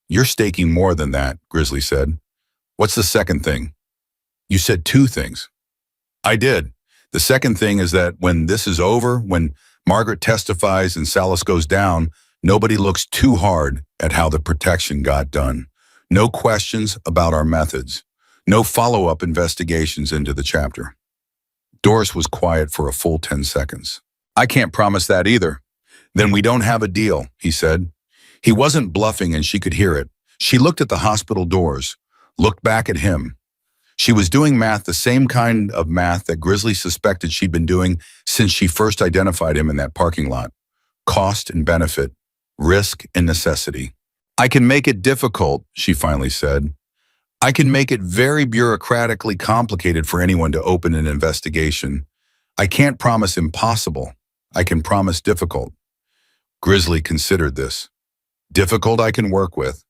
S1: You're staking more than that, Grizzly said. What's the second thing? You said 2 things. I did. The second thing is that when this is over, when Margaret testifies and Salas goes down, nobody looks too hard at how the protection got done. No questions about our methods. No follow-up investigations into the chapter. Doris was quiet for a full 10 seconds. I can't promise that either. Then we don't have a deal, he said. He wasn't bluffing and she could hear it. She looked at the hospital doors, looked back at him. She was doing math, the same kind of math that Grizzly suspected she'd been doing since she first identified him in that parking lot. Cost and benefit, risk and necessity. I can make it difficult, she finally said. I can make it very bureaucratically complicated for anyone to open an investigation. I can't promise impossible. I can promise difficult. Grizzly considered this. Difficult I can work with.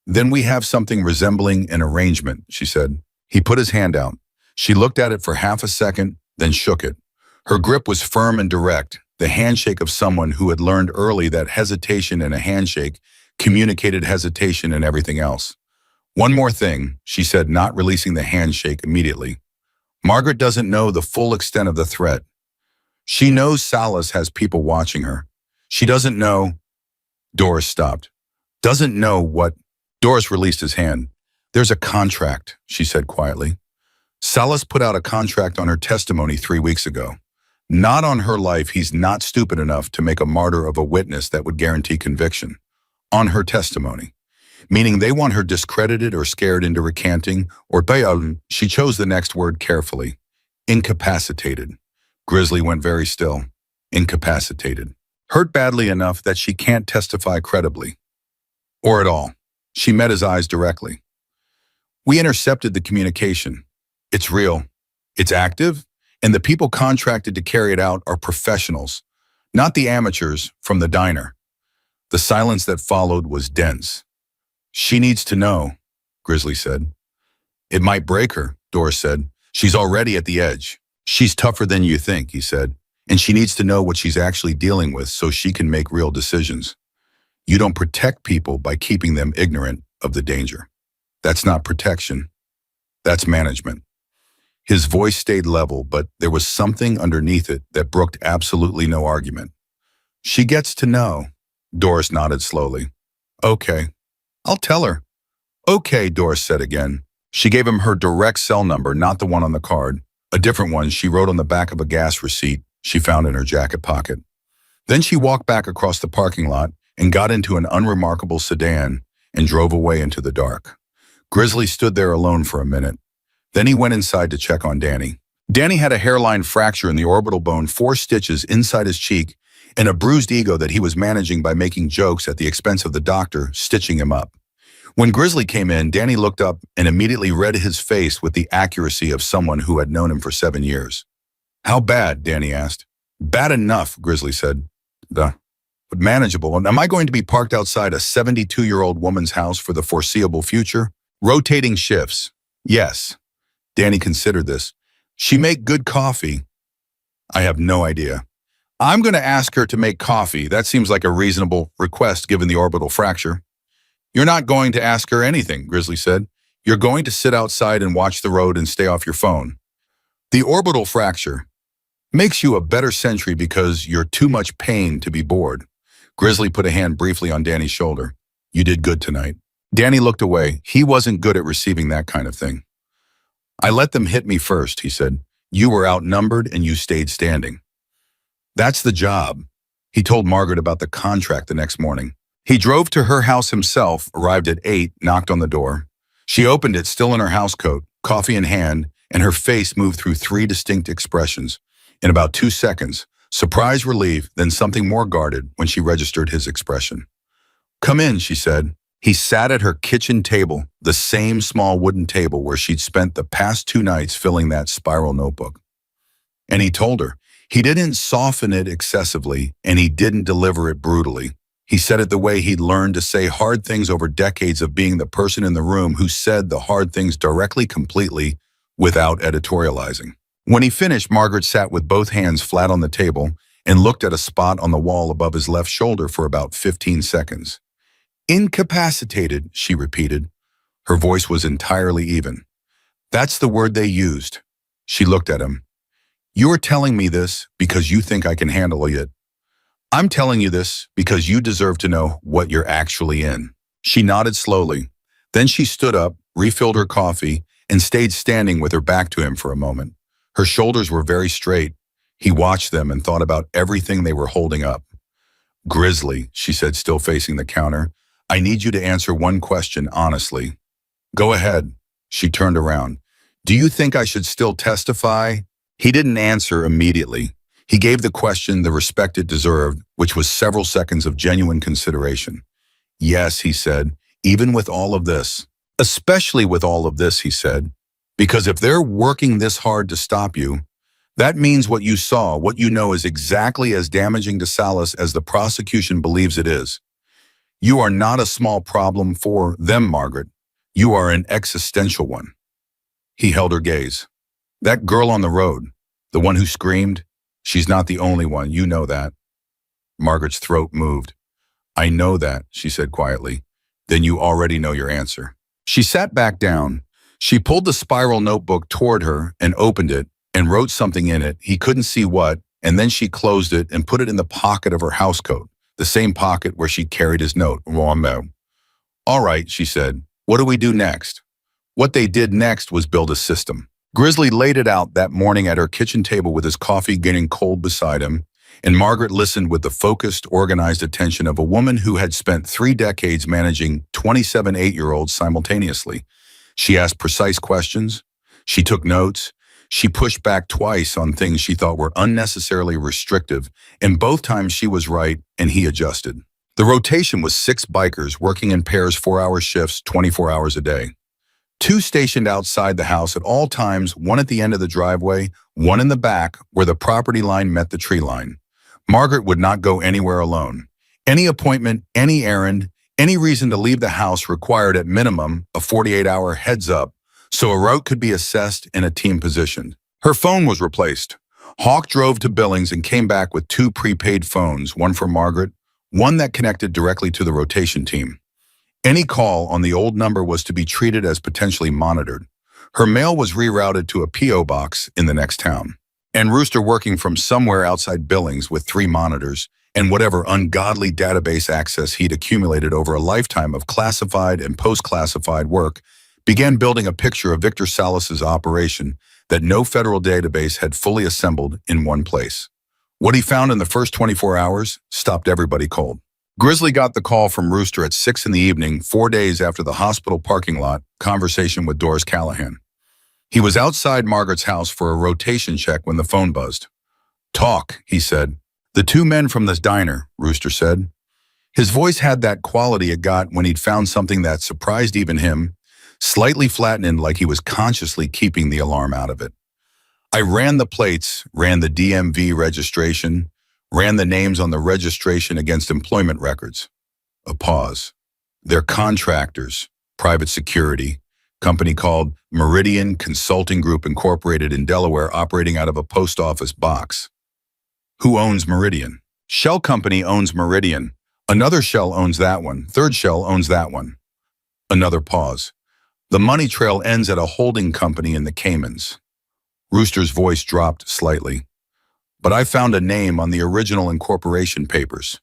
S1: Then we have something resembling an arrangement, she said. He put his hand out. She looked at it for half a second, then shook it. Her grip was firm and direct, the handshake of someone who had learned early that hesitation in a handshake communicated hesitation in everything else. One more thing, she said, not releasing the handshake immediately. Margaret doesn't know the full extent of the threat. She knows Salas has people watching her. She doesn't know. Doris stopped. Doesn't know what? Doris released his hand. There's a contract, she said quietly. Salas put out a contract on her testimony 3 weeks ago. Not on her life. He's not stupid enough to make a martyr of a witness that would guarantee conviction. On her testimony. Meaning they want her discredited or scared into recanting, or she chose the next word carefully. Incapacitated. Grizzly went very still. Incapacitated. Hurt badly enough that she can't testify credibly. Or at all. She met his eyes directly. We intercepted the communication. It's real. It's active, and the people contracted to carry it out are professionals, not the amateurs from the diner. The silence that followed was dense. She needs to know, Grizzly said. It might break her, Doris said. She's already at the edge. She's tougher than you think, he said, and she needs to know what she's actually dealing with so she can make real decisions. You don't protect people by keeping them ignorant of the danger. That's not protection. That's management. His voice stayed level, but there was something underneath it that brooked absolutely no argument. She gets to know. Doris nodded slowly. Okay. I'll tell her. Okay, Doris said again. She gave him her direct cell number, not the one on the card. A different one she wrote on the back of a gas receipt she found in her jacket pocket. Then she walked back across the parking lot and got into an unremarkable sedan and drove away into the dark. Grizzly stood there alone for a minute. Then he went inside to check on Danny. Danny had a hairline fracture in the orbital bone, 4 stitches inside his cheek, and a bruised ego that he was managing by making jokes at the expense of the doctor stitching him up. When Grizzly came in, Danny looked up and immediately read his face with the accuracy of someone who had known him for 7 years. How bad? Danny asked. Bad enough, Grizzly said. But manageable. And am I going to be parked outside a 72-year-old woman's house for the foreseeable future? Rotating shifts. Yes. Danny considered this. She make good coffee. I have no idea. I'm going to ask her to make coffee. That seems like a reasonable request given the orbital fracture. You're not going to ask her anything, Grizzly said. You're going to sit outside and watch the road and stay off your phone. The orbital fracture makes you a better sentry because you're too much pain to be bored. Grizzly put a hand briefly on Danny's shoulder. You did good tonight. Danny looked away. He wasn't good at receiving that kind of thing. I let them hit me first, he said. You were outnumbered and you stayed standing. That's the job. He told Margaret about the contract the next morning. He drove to her house himself, arrived at 8, knocked on the door. She opened it, still in her housecoat, coffee in hand, and her face moved through 3 distinct expressions. In about 2 seconds, Surprise, relief, then something more guarded when she registered his expression. "Come in," she said. He sat at her kitchen table, the same small wooden table where she'd spent the past 2 nights filling that spiral notebook. And he told her, he didn't soften it excessively, and he didn't deliver it brutally. He said it the way he'd learned to say hard things over decades of being the person in the room who said the hard things directly, completely, without editorializing. When he finished, Margaret sat with both hands flat on the table and looked at a spot on the wall above his left shoulder for about 15 seconds. "Incapacitated," she repeated. Her voice was entirely even. "That's the word they used." She looked at him. "You're telling me this because you think I can handle it. I'm telling you this because you deserve to know what you're actually in." She nodded slowly. Then she stood up, refilled her coffee, and stayed standing with her back to him for a moment. Her shoulders were very straight. He watched them and thought about everything they were holding up. "Grizzly," she said, still facing the counter, "I need you to answer one question honestly." "Go ahead." She turned around. "Do you think I should still testify?" He didn't answer immediately. He gave the question the respect it deserved, which was several seconds of genuine consideration. "Yes," he said, "even with all of this. Especially with all of this," he said. "Because if they're working this hard to stop you, that means what you saw, what you know, is exactly as damaging to Salas as the prosecution believes it is. You are not a small problem for them, Margaret. You are an existential one." He held her gaze. "That girl on the road, the one who screamed, she's not the only one, you know that." Margaret's throat moved. "I know that," she said quietly. "Then you already know your answer." She sat back down. She pulled the spiral notebook toward her and opened it and wrote something in it. He couldn't see what, and then she closed it and put it in the pocket of her housecoat, the same pocket where she carried his note. "All right," she said. "What do we do next?" What they did next was build a system. Grizzly laid it out that morning at her kitchen table with his coffee getting cold beside him, and Margaret listened with the focused, organized attention of a woman who had spent 3 decades managing 27 8-year-olds simultaneously. She asked precise questions. She took notes. She pushed back twice on things she thought were unnecessarily restrictive, and both times she was right and he adjusted. The rotation was 6 bikers working in pairs 4-hour shifts, 24 hours a day. 2 stationed outside the house at all times, 1 at the end of the driveway, 1 in the back where the property line met the tree line. Margaret would not go anywhere alone. Any appointment, any errand, any reason to leave the house required at minimum a 48-hour heads up, so a route could be assessed and a team positioned. Her phone was replaced. Hawk drove to Billings and came back with 2 prepaid phones, one for Margaret, one that connected directly to the rotation team. Any call on the old number was to be treated as potentially monitored. Her mail was rerouted to a P.O. box in the next town. And Rooster, working from somewhere outside Billings with 3 monitors and whatever ungodly database access he'd accumulated over a lifetime of classified and post-classified work, began building a picture of Victor Salas's operation that no federal database had fully assembled in one place. What he found in the first 24 hours stopped everybody cold. Grizzly got the call from Rooster at 6 in the evening, 4 days after the hospital parking lot conversation with Doris Callahan. He was outside Margaret's house for a rotation check when the phone buzzed. "Talk," he said. "The 2 men from this diner," Rooster said. His voice had that quality it got when he'd found something that surprised even him, slightly flattened, like he was consciously keeping the alarm out of it. "I ran the plates, ran the DMV registration, ran the names on the registration against employment records." A pause. "They're contractors, private security, company called Meridian Consulting Group Incorporated in Delaware, operating out of a post office box." "Who owns Meridian?" "Shell Company owns Meridian. Another Shell owns that one. Third Shell owns that one." Another pause. "The money trail ends at a holding company in the Caymans." Rooster's voice dropped slightly. "But I found a name on the original incorporation papers.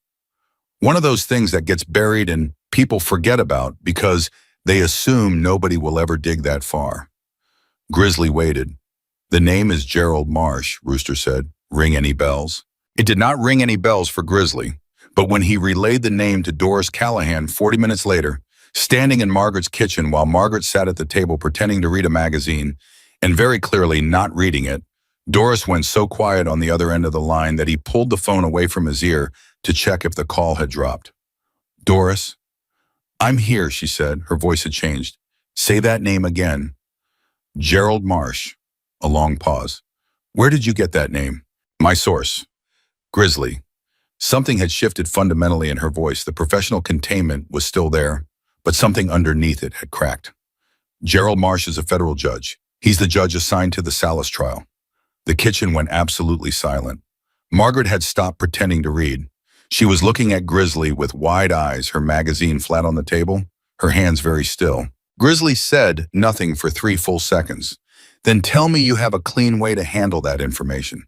S1: One of those things that gets buried and people forget about because they assume nobody will ever dig that far." Grizzly waited. "The name is Gerald Marsh," Rooster said. "Ring any bells?" It did not ring any bells for Grizzly, but when he relayed the name to Doris Callahan 40 minutes later, standing in Margaret's kitchen while Margaret sat at the table pretending to read a magazine, and very clearly not reading it, Doris went so quiet on the other end of the line that he pulled the phone away from his ear to check if the call had dropped. Doris? I'm here, she said. Her voice had changed. Say that name again. Gerald Marsh. A long pause. Where did you get that name? My source. Grizzly. Something had shifted fundamentally in her voice. The professional containment was still there, but something underneath it had cracked. Gerald Marsh is a federal judge. He's the judge assigned to the Salas trial. The kitchen went absolutely silent. Margaret had stopped pretending to read. She was looking at Grizzly with wide eyes, her magazine flat on the table, her hands very still. Grizzly said nothing for 3 full seconds. Then tell me you have a clean way to handle that information.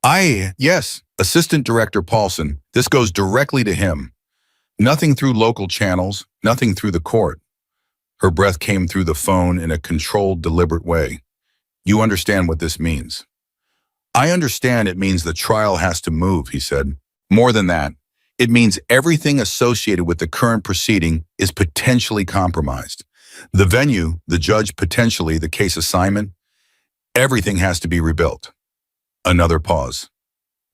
S1: Yes, Assistant Director Paulson. This goes directly to him. Nothing through local channels, nothing through the court. Her breath came through the phone in a controlled, deliberate way. You understand what this means? I understand it means the trial has to move, he said. More than that, it means everything associated with the current proceeding is potentially compromised. The venue, the judge, potentially the case assignment, everything has to be rebuilt. Another pause.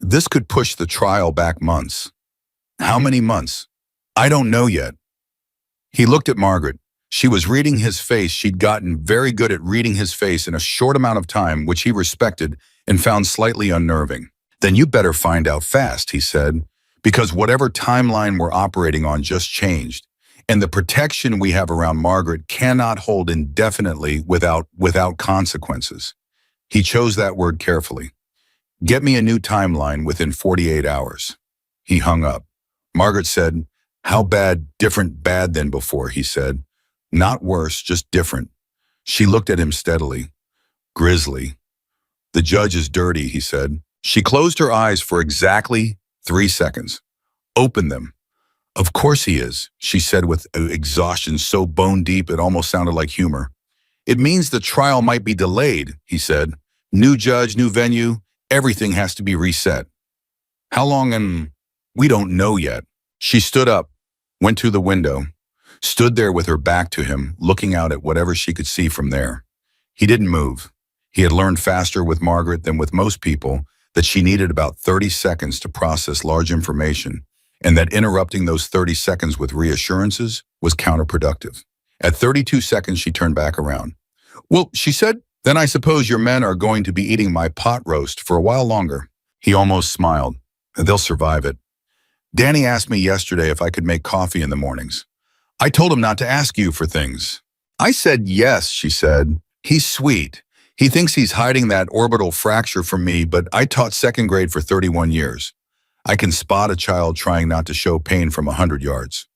S1: This could push the trial back months. How many months? I don't know yet. He looked at Margaret. She was reading his face. She'd gotten very good at reading his face in a short amount of time, which he respected and found slightly unnerving. Then you better find out fast, he said, because whatever timeline we're operating on just changed, and the protection we have around Margaret cannot hold indefinitely without consequences. He chose that word carefully. Get me a new timeline within 48 hours. He hung up. Margaret said, how bad, different, bad than before, he said. Not worse, just different. She looked at him steadily. Grizzly. The judge is dirty, he said. She closed her eyes for exactly 3 seconds. Open them. Of course he is, she said with exhaustion so bone deep it almost sounded like humor. It means the trial might be delayed, he said. New judge, new venue, everything has to be reset. How long? We don't know yet. She stood up, went to the window, stood there with her back to him, looking out at whatever she could see from there. He didn't move. He had learned faster with Margaret than with most people that she needed about 30 seconds to process large information, and that interrupting those 30 seconds with reassurances was counterproductive. At 32 seconds, she turned back around. Well, she said, then I suppose your men are going to be eating my pot roast for a while longer. He almost smiled. They'll survive it. Danny asked me yesterday if I could make coffee in the mornings. I told him not to ask you for things. I said yes, she said. He's sweet. He thinks he's hiding that orbital fracture from me, but I taught second grade for 31 years. I can spot a child trying not to show pain from 100 yards.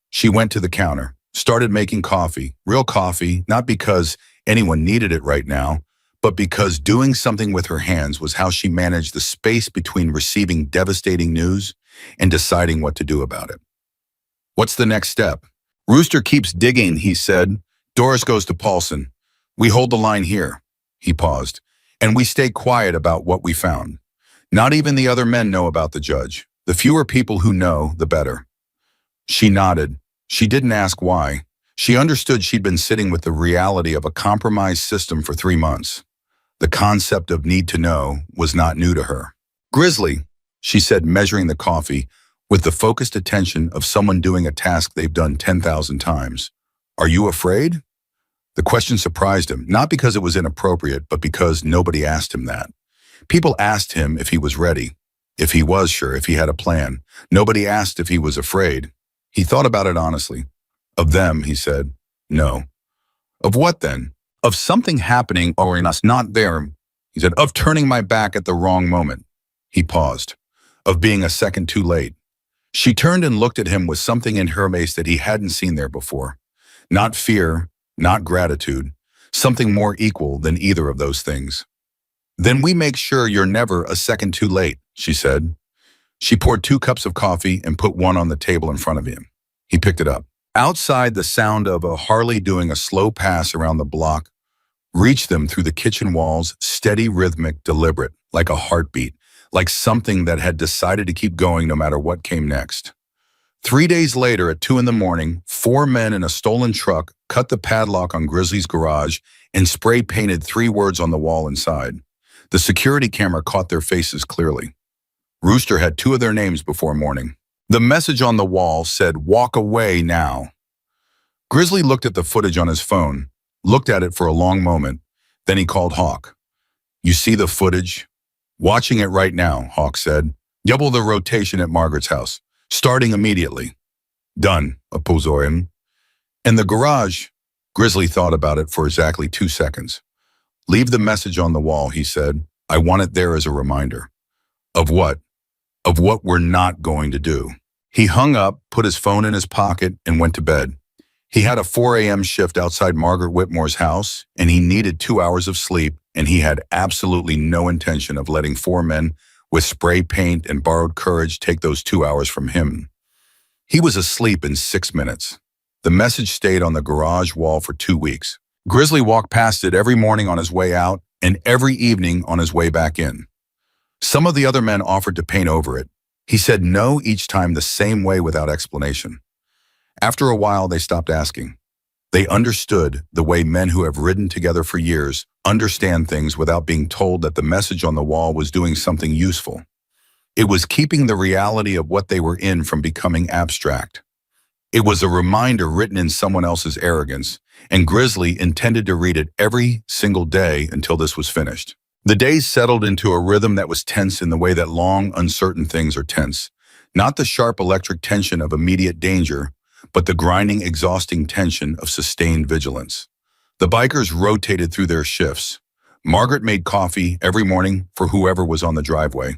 S1: She went to the counter, started making coffee, real coffee, not because anyone needed it right now, but because doing something with her hands was how she managed the space between receiving devastating news and deciding what to do about it. What's the next step? Rooster keeps digging, he said. Doris goes to Paulson. We hold the line here. He paused. And we stay quiet about what we found. Not even the other men know about the judge. The fewer people who know, the better. She nodded. She didn't ask why. She understood she'd been sitting with the reality of a compromised system for 3 months. The concept of need to know was not new to her. Grizzly, she said, measuring the coffee with the focused attention of someone doing a task they've done 10,000 times. Are you afraid? The question surprised him, not because it was inappropriate, but because nobody asked him that. People asked him if he was ready, if he was sure, if he had a plan. Nobody asked if he was afraid. He thought about it honestly. Of them, he said, no. Of what then? Of something happening or in us not there, he said, of turning my back at the wrong moment. He paused. Of being a second too late. She turned and looked at him with something in her face that he hadn't seen there before. Not fear, not gratitude, something more equal than either of those things. Then we make sure you're never a second too late, she said. She poured 2 cups of coffee and put one on the table in front of him. He picked it up. Outside, the sound of a Harley doing a slow pass around the block reached them through the kitchen walls, steady, rhythmic, deliberate, like a heartbeat, like something that had decided to keep going no matter what came next. 3 days later, at 2 a.m, 4 men in a stolen truck cut the padlock on Grizzly's garage and spray painted 3 words on the wall inside. The security camera caught their faces clearly. Rooster had two of their names before morning. The message on the wall said, "Walk away now." Grizzly looked at the footage on his phone, looked at it for a long moment, then he called Hawk. "You see the footage?" "Watching it right now," Hawk said. "Double the rotation at Margaret's house, starting immediately." "Done," Opozorian. "In the garage," Grizzly thought about it for exactly 2 seconds. "Leave the message on the wall," he said. "I want it there as a reminder." "Of what?" "Of what we're not going to do." He hung up, put his phone in his pocket, and went to bed. He had a 4 a.m. shift outside Margaret Whitmore's house, and he needed 2 hours of sleep, and he had absolutely no intention of letting 4 men with spray paint and borrowed courage take those 2 hours from him. He was asleep in 6 minutes. The message stayed on the garage wall for 2 weeks. Grizzly walked past it every morning on his way out and every evening on his way back in. Some of the other men offered to paint over it. He said no each time the same way without explanation. After a while, they stopped asking. They understood the way men who have ridden together for years understand things without being told that the message on the wall was doing something useful. It was keeping the reality of what they were in from becoming abstract. It was a reminder written in someone else's arrogance, and Grizzly intended to read it every single day until this was finished. The days settled into a rhythm that was tense in the way that long, uncertain things are tense. Not the sharp electric tension of immediate danger, but the grinding, exhausting tension of sustained vigilance. The bikers rotated through their shifts. Margaret made coffee every morning for whoever was on the driveway.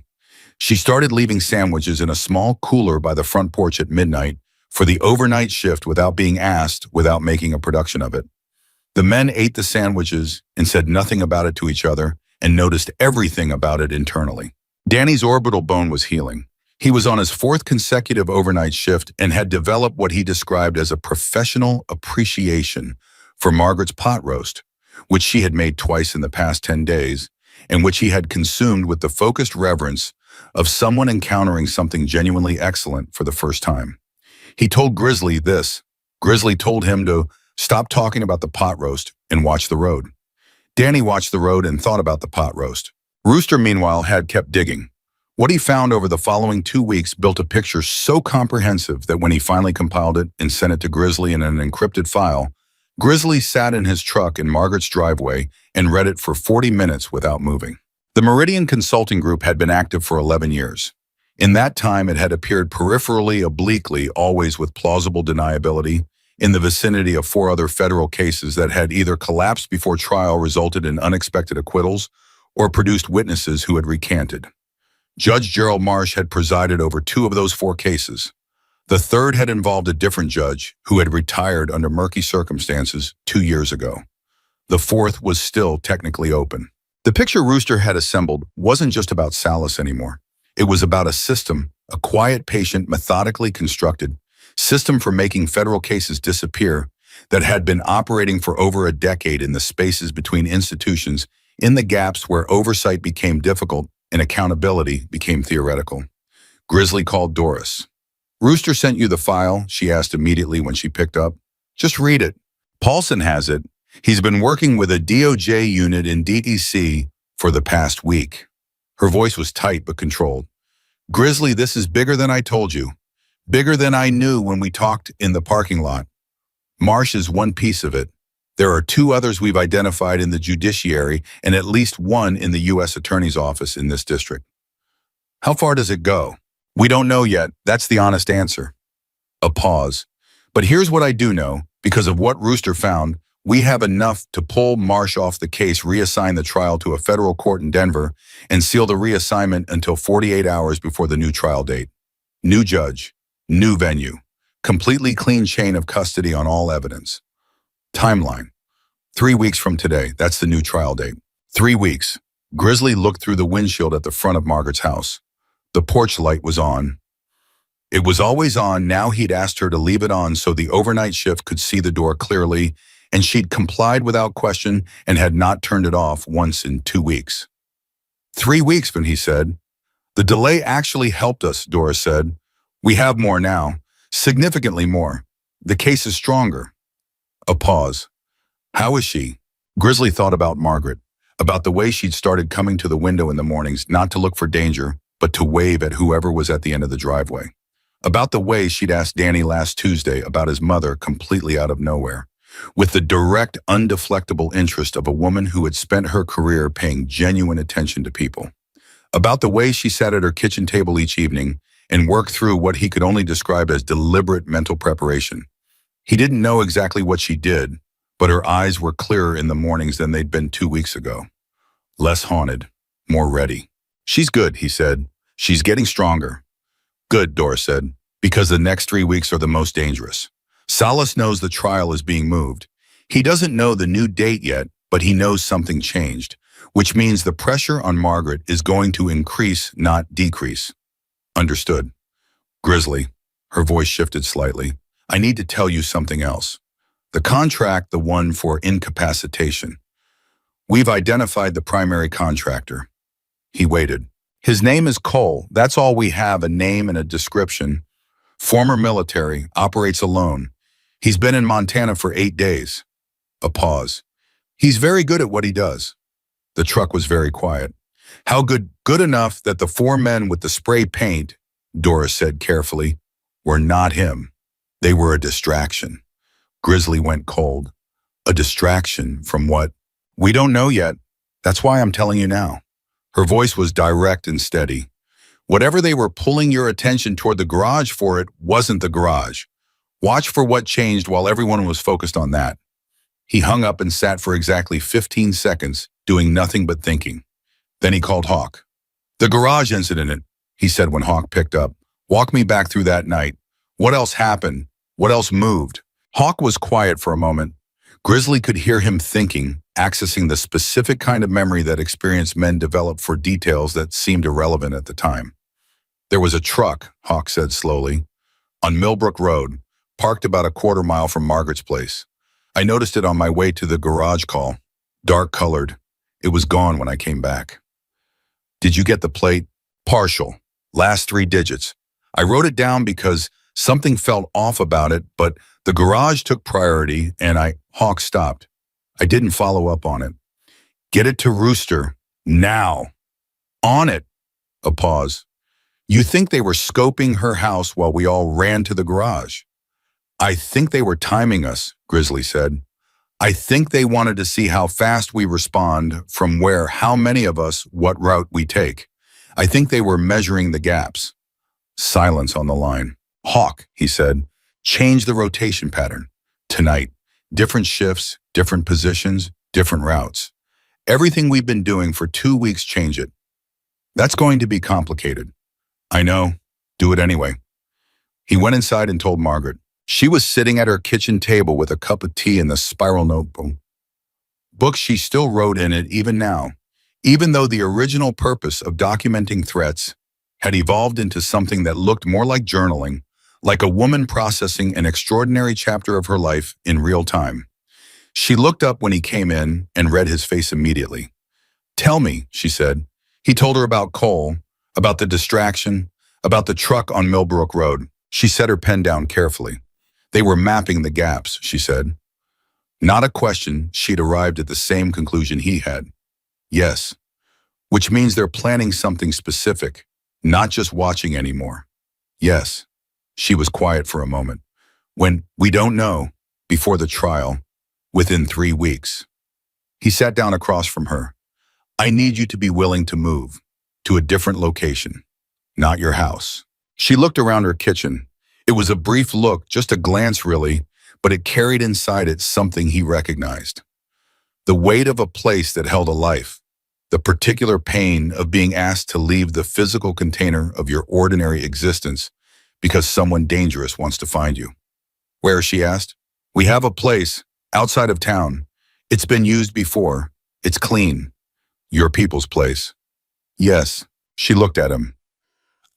S1: She started leaving sandwiches in a small cooler by the front porch at midnight for the overnight shift without being asked, without making a production of it. The men ate the sandwiches and said nothing about it to each other and noticed everything about it internally. Danny's orbital bone was healing. He was on his 4th consecutive overnight shift and had developed what he described as a professional appreciation for Margaret's pot roast, which she had made twice in the past 10 days, and which he had consumed with the focused reverence of someone encountering something genuinely excellent for the first time. He told Grizzly this. Grizzly told him to stop talking about the pot roast and watch the road. Danny watched the road and thought about the pot roast. Rooster, meanwhile, had kept digging. What he found over the following 2 weeks built a picture so comprehensive that when he finally compiled it and sent it to Grizzly in an encrypted file, Grizzly sat in his truck in Margaret's driveway and read it for 40 minutes without moving. The Meridian Consulting Group had been active for 11 years. In that time, it had appeared peripherally, obliquely, always with plausible deniability, in the vicinity of 4 other federal cases that had either collapsed before trial resulted in unexpected acquittals or produced witnesses who had recanted. Judge Gerald Marsh had presided over 2 of those 4 cases. The third had involved a different judge who had retired under murky circumstances 2 years ago. The 4th was still technically open. The picture Rooster had assembled wasn't just about Salas anymore. It was about a system, a quiet, patient, methodically constructed system for making federal cases disappear that had been operating for over a decade in the spaces between institutions, in the gaps where oversight became difficult and accountability became theoretical. Grizzly called Doris. "Rooster sent you the file?" she asked immediately when she picked up. "Just read it." "Paulson has it. He's been working with a DOJ unit in DTC for the past week." Her voice was tight but controlled. "Grizzly, this is bigger than I told you. Bigger than I knew when we talked in the parking lot. Marsh is one piece of it. There are 2 others we've identified in the judiciary and at least 1 in the U.S. Attorney's Office in this district." "How far does it go?" "We don't know yet. That's the honest answer." A pause. "But here's what I do know. Because of what Rooster found, we have enough to pull Marsh off the case, reassign the trial to a federal court in Denver, and seal the reassignment until 48 hours before the new trial date. New judge, new venue, completely clean chain of custody on all evidence. Timeline. 3 weeks from today, that's the new trial date. 3 weeks. Grizzly looked through the windshield at the front of Margaret's house. The porch light was on. It was always on. Now he'd asked her to leave it on so the overnight shift could see the door clearly, and she'd complied without question and had not turned it off once in 2 weeks. 3 weeks, he said. "The delay actually helped us," Doris said. "We have more now, significantly more. The case is stronger." A pause. "How is she?" Grizzly thought about Margaret. about the way she'd started coming to the window in the mornings not to look for danger, but to wave at whoever was at the end of the driveway. About the way she'd asked Danny last Tuesday about his mother completely out of nowhere, with the direct, undeflectable interest of a woman who had spent her career paying genuine attention to people. About the way she sat at her kitchen table each evening and worked through what he could only describe as deliberate mental preparation. He didn't know exactly what she did, but her eyes were clearer in the mornings than they'd been 2 weeks ago. Less haunted, more ready. "She's good," he said. "She's getting stronger." "Good," Doris said, "because the next 3 weeks are the most dangerous." Salas knows the trial is being moved. He doesn't know the new date yet, but he knows something changed, which means the pressure on Margaret is going to increase, not decrease. Understood. Grizzly, her voice shifted slightly, "I need to tell you something else. The contract, the one for incapacitation. We've identified the primary contractor." He waited. "His name is Cole. That's all we have, a name and a description. Former military, operates alone. He's been in Montana for 8 days. A pause. "He's very good at what he does." The truck was very quiet. "How good? Good enough that the 4 men with the spray paint," Doris said carefully, "were not him. They were a distraction." Grizzly went cold. "A distraction from what?" "We don't know yet. That's why I'm telling you now." Her voice was direct and steady. "Whatever they were pulling your attention toward the garage for, it wasn't the garage. Watch for what changed while everyone was focused on that." He hung up and sat for exactly 15 seconds, doing nothing but thinking. Then he called Hawk. "The garage incident," he said when Hawk picked up. "Walk me back through that night. What else happened? What else moved?" Hawk was quiet for a moment. Grizzly could hear him thinking, accessing the specific kind of memory that experienced men develop for details that seemed irrelevant at the time. "There was a truck," Hawk said slowly, "on Millbrook Road, parked about a quarter mile from Margaret's place. I noticed it on my way to the garage call. Dark colored. It was gone when I came back." "Did you get the plate?" "Partial. Last 3 digits. I wrote it down because something felt off about it, but the garage took priority and Hawk stopped. "I didn't follow up on it." "Get it to Rooster. Now." "On it." A pause. "You think they were scoping her house while we all ran to the garage?" "I think they were timing us," Grizzly said. "I think they wanted to see how fast we respond, from where, how many of us, what route we take. I think they were measuring the gaps." Silence on the line. "Hawk," he said, "change the rotation pattern. Tonight. Different shifts, different positions, different routes. Everything we've been doing for 2 weeks, change it." "That's going to be complicated." "I know. Do it anyway." He went inside and told Margaret. She was sitting at her kitchen table with a cup of tea and the spiral notebook. Books she still wrote in it even now, even though the original purpose of documenting threats had evolved into something that looked more like journaling, like a woman processing an extraordinary chapter of her life in real time. She looked up when he came in and read his face immediately. "Tell me," she said. He told her about Cole, about the distraction, about the truck on Millbrook Road. She set her pen down carefully. "They were mapping the gaps," she said. Not a question, she'd arrived at the same conclusion he had. "Yes." "Which means they're planning something specific, not just watching anymore." "Yes." She was quiet for a moment. "When we don't know, before the trial, within 3 weeks." He sat down across from her. "I need you to be willing to move to a different location, not your house." She looked around her kitchen. It was a brief look, just a glance really, but it carried inside it something he recognized. The weight of a place that held a life, the particular pain of being asked to leave the physical container of your ordinary existence because someone dangerous wants to find you. "Where?" she asked. "We have a place outside of town. It's been used before. It's clean." "Your people's place." "Yes." She looked at him.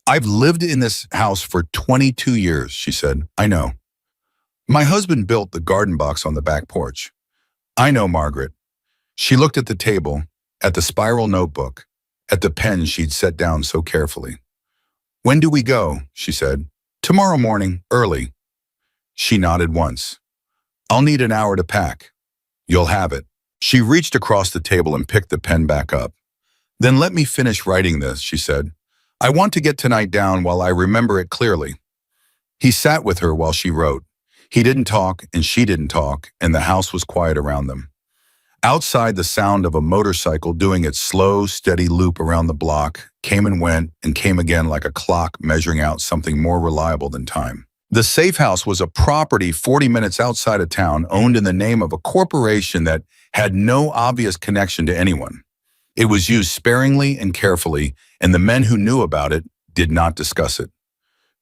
S1: "I've lived in this house for 22 years, she said. "I know. My husband built the garden box on the back porch." "I know, Margaret." She looked at the table, at the spiral notebook, at the pen she'd set down so carefully. "When do we go?" she said. "Tomorrow morning, early." She nodded once. "I'll need an hour to pack." "You'll have it." She reached across the table and picked the pen back up. Then let me finish writing this, she said. I want to get tonight down while I remember it clearly. He sat with her while she wrote. He didn't talk and she didn't talk, and the house was quiet around them. Outside, the sound of a motorcycle doing its slow, steady loop around the block came and went and came again like a clock measuring out something more reliable than time. The safe house was a property 40 minutes outside of town owned in the name of a corporation that had no obvious connection to anyone. It was used sparingly and carefully, and the men who knew about it did not discuss it.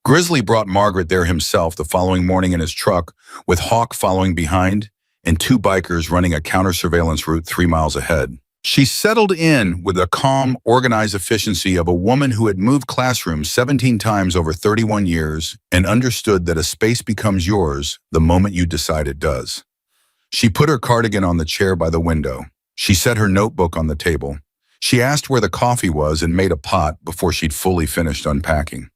S1: Grizzly brought Margaret there himself the following morning in his truck, with Hawk following behind and two bikers running a counter-surveillance route 3 miles ahead. She settled in with the calm, organized efficiency of a woman who had moved classrooms 17 times over 31 years and understood that a space becomes yours the moment you decide it does. She put her cardigan on the chair by the window. She set her notebook on the table. She asked where the coffee was and made a pot before she'd fully finished unpacking.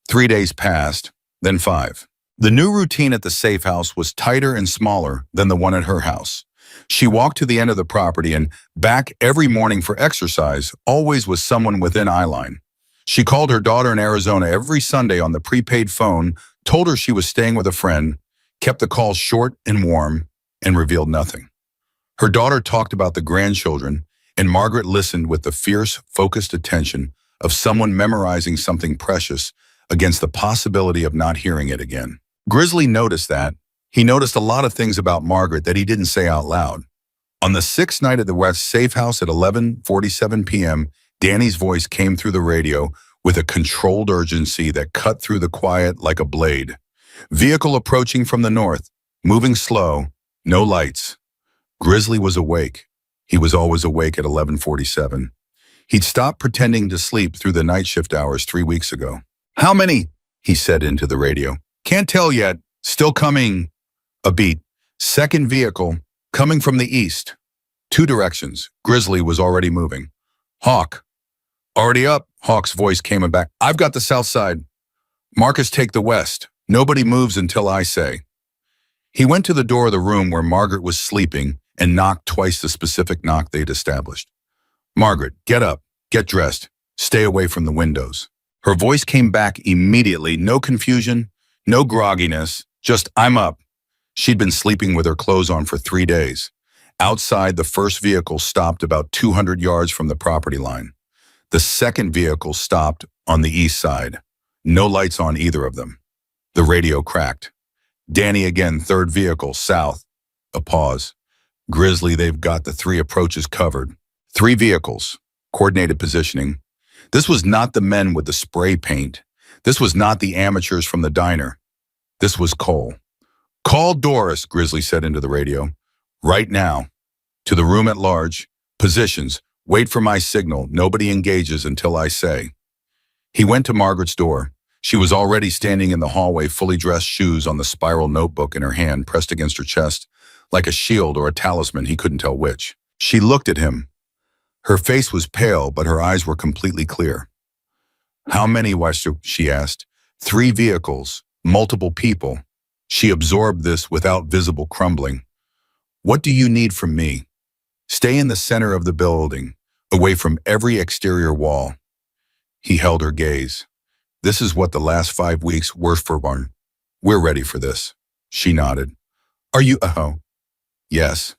S1: 3 days passed, then 5. The new routine at the safe house was tighter and smaller than the one at her house. She walked to the end of the property and back every morning for exercise, always with someone within eyeline. She called her daughter in Arizona every Sunday on the prepaid phone, told her she was staying with a friend, kept the calls short and warm, and revealed nothing. Her daughter talked about the grandchildren, and Margaret listened with the fierce, focused attention of someone memorizing something precious against the possibility of not hearing it again. Grizzly noticed that. He noticed a lot of things about Margaret that he didn't say out loud. On the 6th night at the West Safe House at 11:47 p.m., Danny's voice came through the radio with a controlled urgency that cut through the quiet like a blade. Vehicle approaching from the north, moving slow, no lights. Grizzly was awake. He was always awake at 11:47. He'd stopped pretending to sleep through the night shift hours 3 weeks ago. How many? He said into the radio. Can't tell yet. Still coming. A beat. Second vehicle, coming from the east. 2 directions. Grizzly was already moving. Hawk. Already up, Hawk's voice came back. I've got the south side. Marcus, take the west. Nobody moves until I say. He went to the door of the room where Margaret was sleeping and knocked twice the specific knock they'd established. Margaret, get up, get dressed, stay away from the windows. Her voice came back immediately, no confusion, no grogginess, just I'm up. She'd been sleeping with her clothes on for 3 days. Outside, the first vehicle stopped about 200 yards from the property line. The second vehicle stopped on the east side. No lights on either of them. The radio cracked. Danny again, third vehicle, south. A pause. Grizzly, they've got the 3 approaches covered. 3 vehicles, coordinated positioning. This was not the men with the spray paint. This was not the amateurs from the diner. This was Cole. Call Doris, Grizzly said into the radio. Right now. To the room at large. Positions. Wait for my signal. Nobody engages until I say. He went to Margaret's door. She was already standing in the hallway, fully dressed, shoes on the spiral notebook in her hand, pressed against her chest, like a shield or a talisman, he couldn't tell which. She looked at him. Her face was pale, but her eyes were completely clear. How many, Wester? She asked. 3 vehicles, multiple people. She absorbed this without visible crumbling. What do you need from me? Stay in the center of the building, away from every exterior wall. He held her gaze. This is what the last 5 weeks were for Barn. We're ready for this. She nodded. Are you? Yes.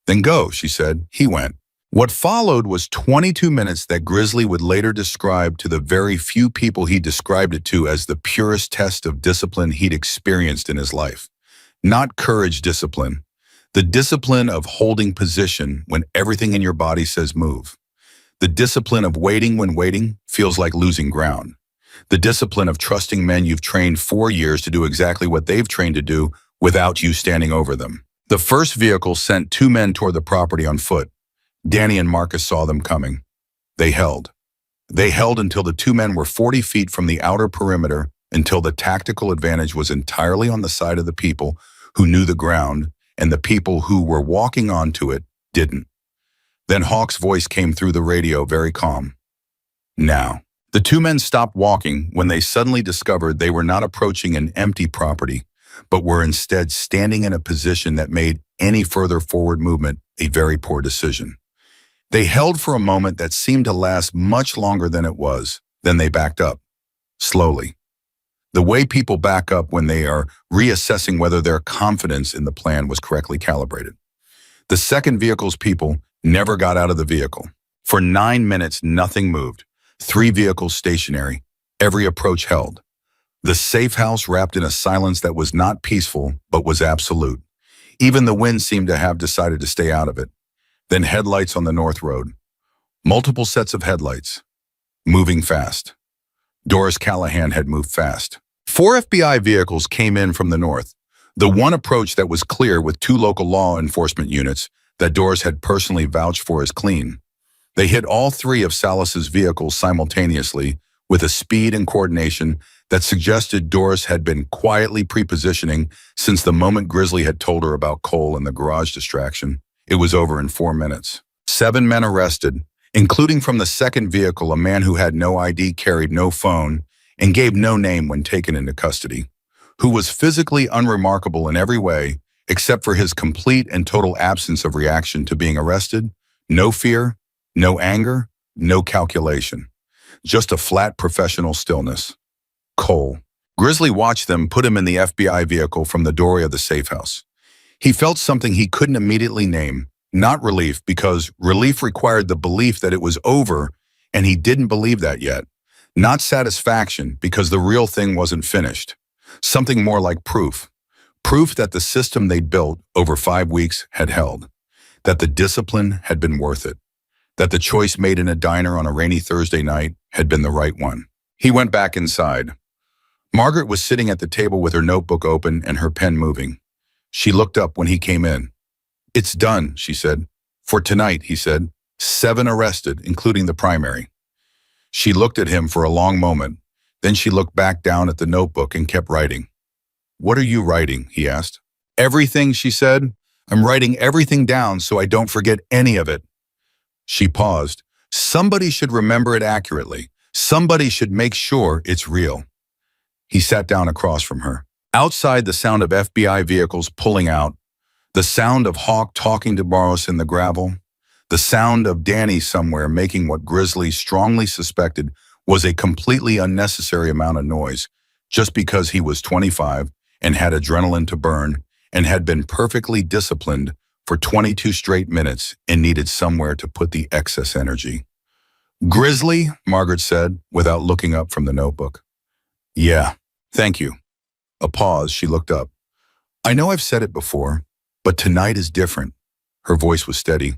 S1: Then go, she said. He went. What followed was 22 minutes that Grizzly would later describe to the very few people he described it to as the purest test of discipline he'd experienced in his life. Not courage discipline. The discipline of holding position when everything in your body says move. The discipline of waiting when waiting feels like losing ground. The discipline of trusting men you've trained 4 years to do exactly what they've trained to do without you standing over them. The first vehicle sent 2 men toward the property on foot. Danny and Marcus saw them coming. They held. They held until the 2 men were 40 feet from the outer perimeter, until the tactical advantage was entirely on the side of the people who knew the ground, and the people who were walking onto it didn't. Then Hawk's voice came through the radio, very calm. Now. The 2 men stopped walking when they suddenly discovered they were not approaching an empty property, but were instead standing in a position that made any further forward movement a very poor decision. They held for a moment that seemed to last much longer than it was. Then they backed up, slowly. The way people back up when they are reassessing whether their confidence in the plan was correctly calibrated. The second vehicle's people never got out of the vehicle. For 9 minutes, nothing moved. 3 vehicles stationary, every approach held. The safe house wrapped in a silence that was not peaceful, but was absolute. Even the wind seemed to have decided to stay out of it. Then headlights on the North Road. Multiple sets of headlights. Moving fast. Doris Callahan had moved fast. 4 FBI vehicles came in from the north. The one approach that was clear with 2 local law enforcement units that Doris had personally vouched for as clean. They hit all 3 of Salas's vehicles simultaneously with a speed and coordination that suggested Doris had been quietly prepositioning since the moment Grizzly had told her about Cole and the garage distraction. It was over in 4 minutes. 7 men arrested, including from the second vehicle a man who had no ID, carried no phone, and gave no name when taken into custody, who was physically unremarkable in every way except for his complete and total absence of reaction to being arrested, no fear, no anger, no calculation. Just a flat professional stillness. Cole. Grizzly watched them put him in the FBI vehicle from the doorway of the safe house. He felt something he couldn't immediately name, not relief, because relief required the belief that it was over, and he didn't believe that yet. Not satisfaction, because the real thing wasn't finished. Something more like proof. Proof that the system they'd built over 5 weeks had held. That the discipline had been worth it. That the choice made in a diner on a rainy Thursday night had been the right one. He went back inside. Margaret was sitting at the table with her notebook open and her pen moving. She looked up when he came in. "It's done," she said. "For tonight," he said. 7 arrested, including the primary. She looked at him for a long moment. Then she looked back down at the notebook and kept writing. "What are you writing?" he asked. "Everything," she said. "I'm writing everything down so I don't forget any of it." She paused. Somebody should remember it accurately. Somebody should make sure it's real. He sat down across from her. Outside, the sound of FBI vehicles pulling out, the sound of Hawk talking to Morris in the gravel, the sound of Danny somewhere making what Grizzly strongly suspected was a completely unnecessary amount of noise, just because he was 25 and had adrenaline to burn and had been perfectly disciplined for 22 straight minutes and needed somewhere to put the excess energy. "Grizzly," Margaret said, without looking up from the notebook. "Yeah, thank you." A pause, she looked up. "I know I've said it before, but tonight is different." Her voice was steady.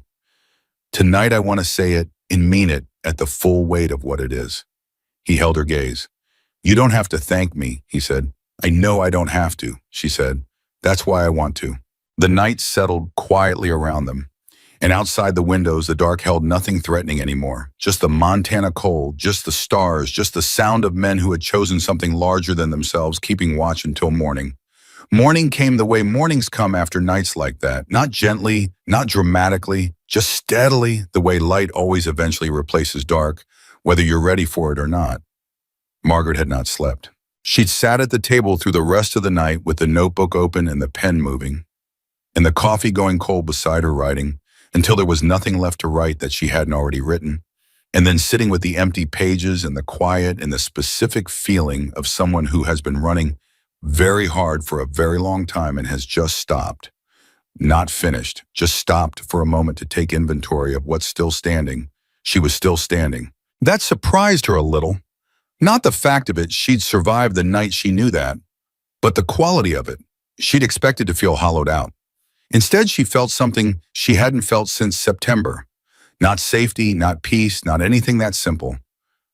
S1: "Tonight I want to say it and mean it at the full weight of what it is." He held her gaze. "You don't have to thank me," he said. "I know I don't have to," she said. "That's why I want to." The night settled quietly around them, and outside the windows the dark held nothing threatening anymore. Just the Montana cold, just the stars, just the sound of men who had chosen something larger than themselves, keeping watch until morning. Morning came the way mornings come after nights like that, not gently, not dramatically, just steadily, the way light always eventually replaces dark, whether you're ready for it or not. Margaret had not slept. She'd sat at the table through the rest of the night with the notebook open and the pen moving, and the coffee going cold beside her writing, until there was nothing left to write that she hadn't already written, and then sitting with the empty pages and the quiet and the specific feeling of someone who has been running very hard for a very long time and has just stopped. Not finished, just stopped for a moment to take inventory of what's still standing. She was still standing. That surprised her a little. Not the fact of it, she'd survived the night she knew that, but the quality of it. She'd expected to feel hollowed out. Instead, she felt something she hadn't felt since September. Not safety, not peace, not anything that simple.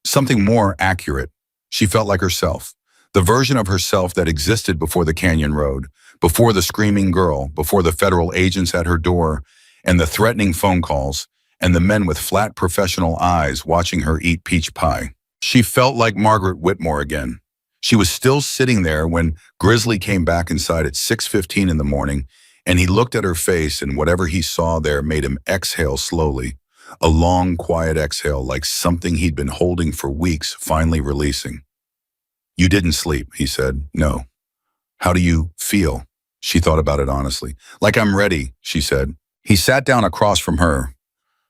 S1: Something more accurate. She felt like herself. The version of herself that existed before the Canyon Road, before the screaming girl, before the federal agents at her door, and the threatening phone calls, and the men with flat professional eyes watching her eat peach pie. She felt like Margaret Whitmore again. She was still sitting there when Grizzly came back inside at 6:15 in the morning, and he looked at her face, and whatever he saw there made him exhale slowly, a long, quiet exhale like something he'd been holding for weeks finally releasing. "You didn't sleep," he said. "No." How do you feel? She thought about it honestly. Like I'm ready, she said. He sat down across from her.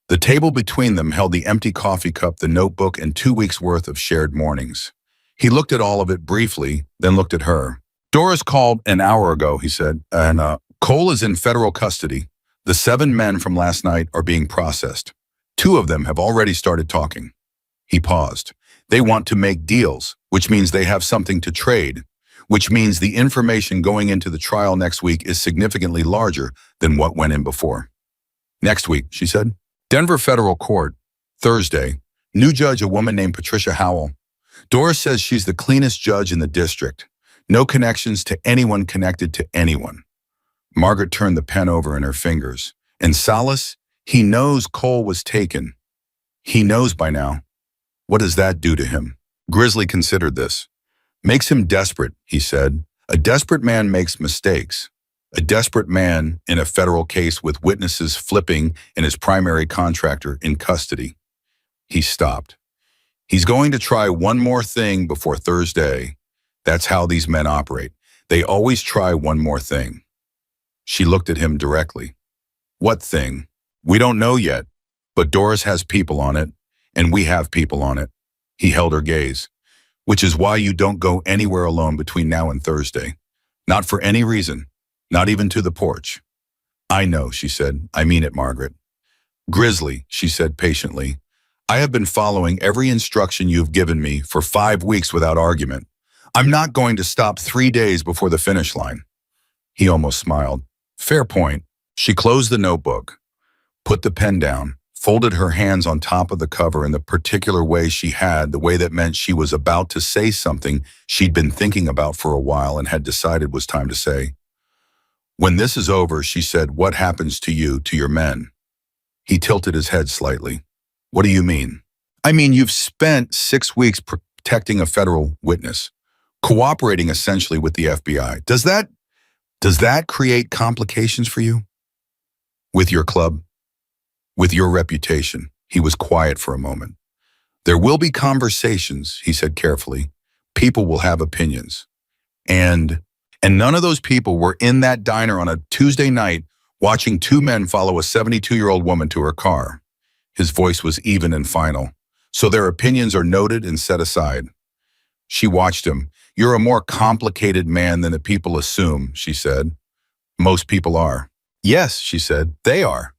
S1: The table between them held the empty coffee cup, the notebook, and 2 weeks' worth of shared mornings. He looked at all of it briefly, then looked at her. Doris called an hour ago, he said, and Cole is in federal custody. The 7 men from last night are being processed. 2 of them have already started talking. He paused. They want to make deals, which means they have something to trade, which means the information going into the trial next week is significantly larger than what went in before. Next week, she said. Denver Federal Court, Thursday. New judge, a woman named Patricia Howell. Doris says she's the cleanest judge in the district. No connections to anyone connected to anyone. Margaret turned the pen over in her fingers. And Salas, he knows Cole was taken. He knows by now. What does that do to him? Grizzly considered this. Makes him desperate, he said. A desperate man makes mistakes. A desperate man in a federal case with witnesses flipping and his primary contractor in custody. He stopped. He's going to try one more thing before Thursday. That's how these men operate. They always try one more thing. She looked at him directly. What thing? We don't know yet, but Doris has people on it, and we have people on it. He held her gaze. Which is why you don't go anywhere alone between now and Thursday. Not for any reason. Not even to the porch. I know, she said. I mean it, Margaret. Grizzly, she said patiently. I have been following every instruction you've given me for 5 weeks without argument. I'm not going to stop 3 days before the finish line. He almost smiled. Fair point. She closed the notebook, put the pen down, folded her hands on top of the cover in the particular way she had, the way that meant she was about to say something she'd been thinking about for a while and had decided was time to say. When this is over, she said, what happens to you, to your men? He tilted his head slightly. What do you mean? I mean, you've spent 6 weeks protecting a federal witness, cooperating essentially with the FBI. Does that create complications for you? With your club? With your reputation? He was quiet for a moment. There will be conversations, he said carefully. People will have opinions. And none of those people were in that diner on a Tuesday night watching 2 men follow a 72-year-old woman to her car. His voice was even and final. So their opinions are noted and set aside. She watched him. You're a more complicated man than the people assume, she said. Most people are. Yes, she said, they are.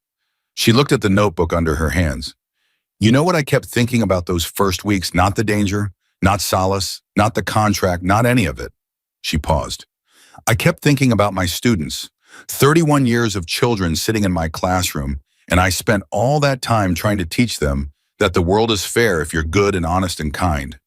S1: She looked at the notebook under her hands. You know what I kept thinking about those first weeks? Not the danger, not Salas, not the contract, not any of it. She paused. I kept thinking about my students, 31 years of children sitting in my classroom, and I spent all that time trying to teach them that the world is fair if you're good and honest and kind.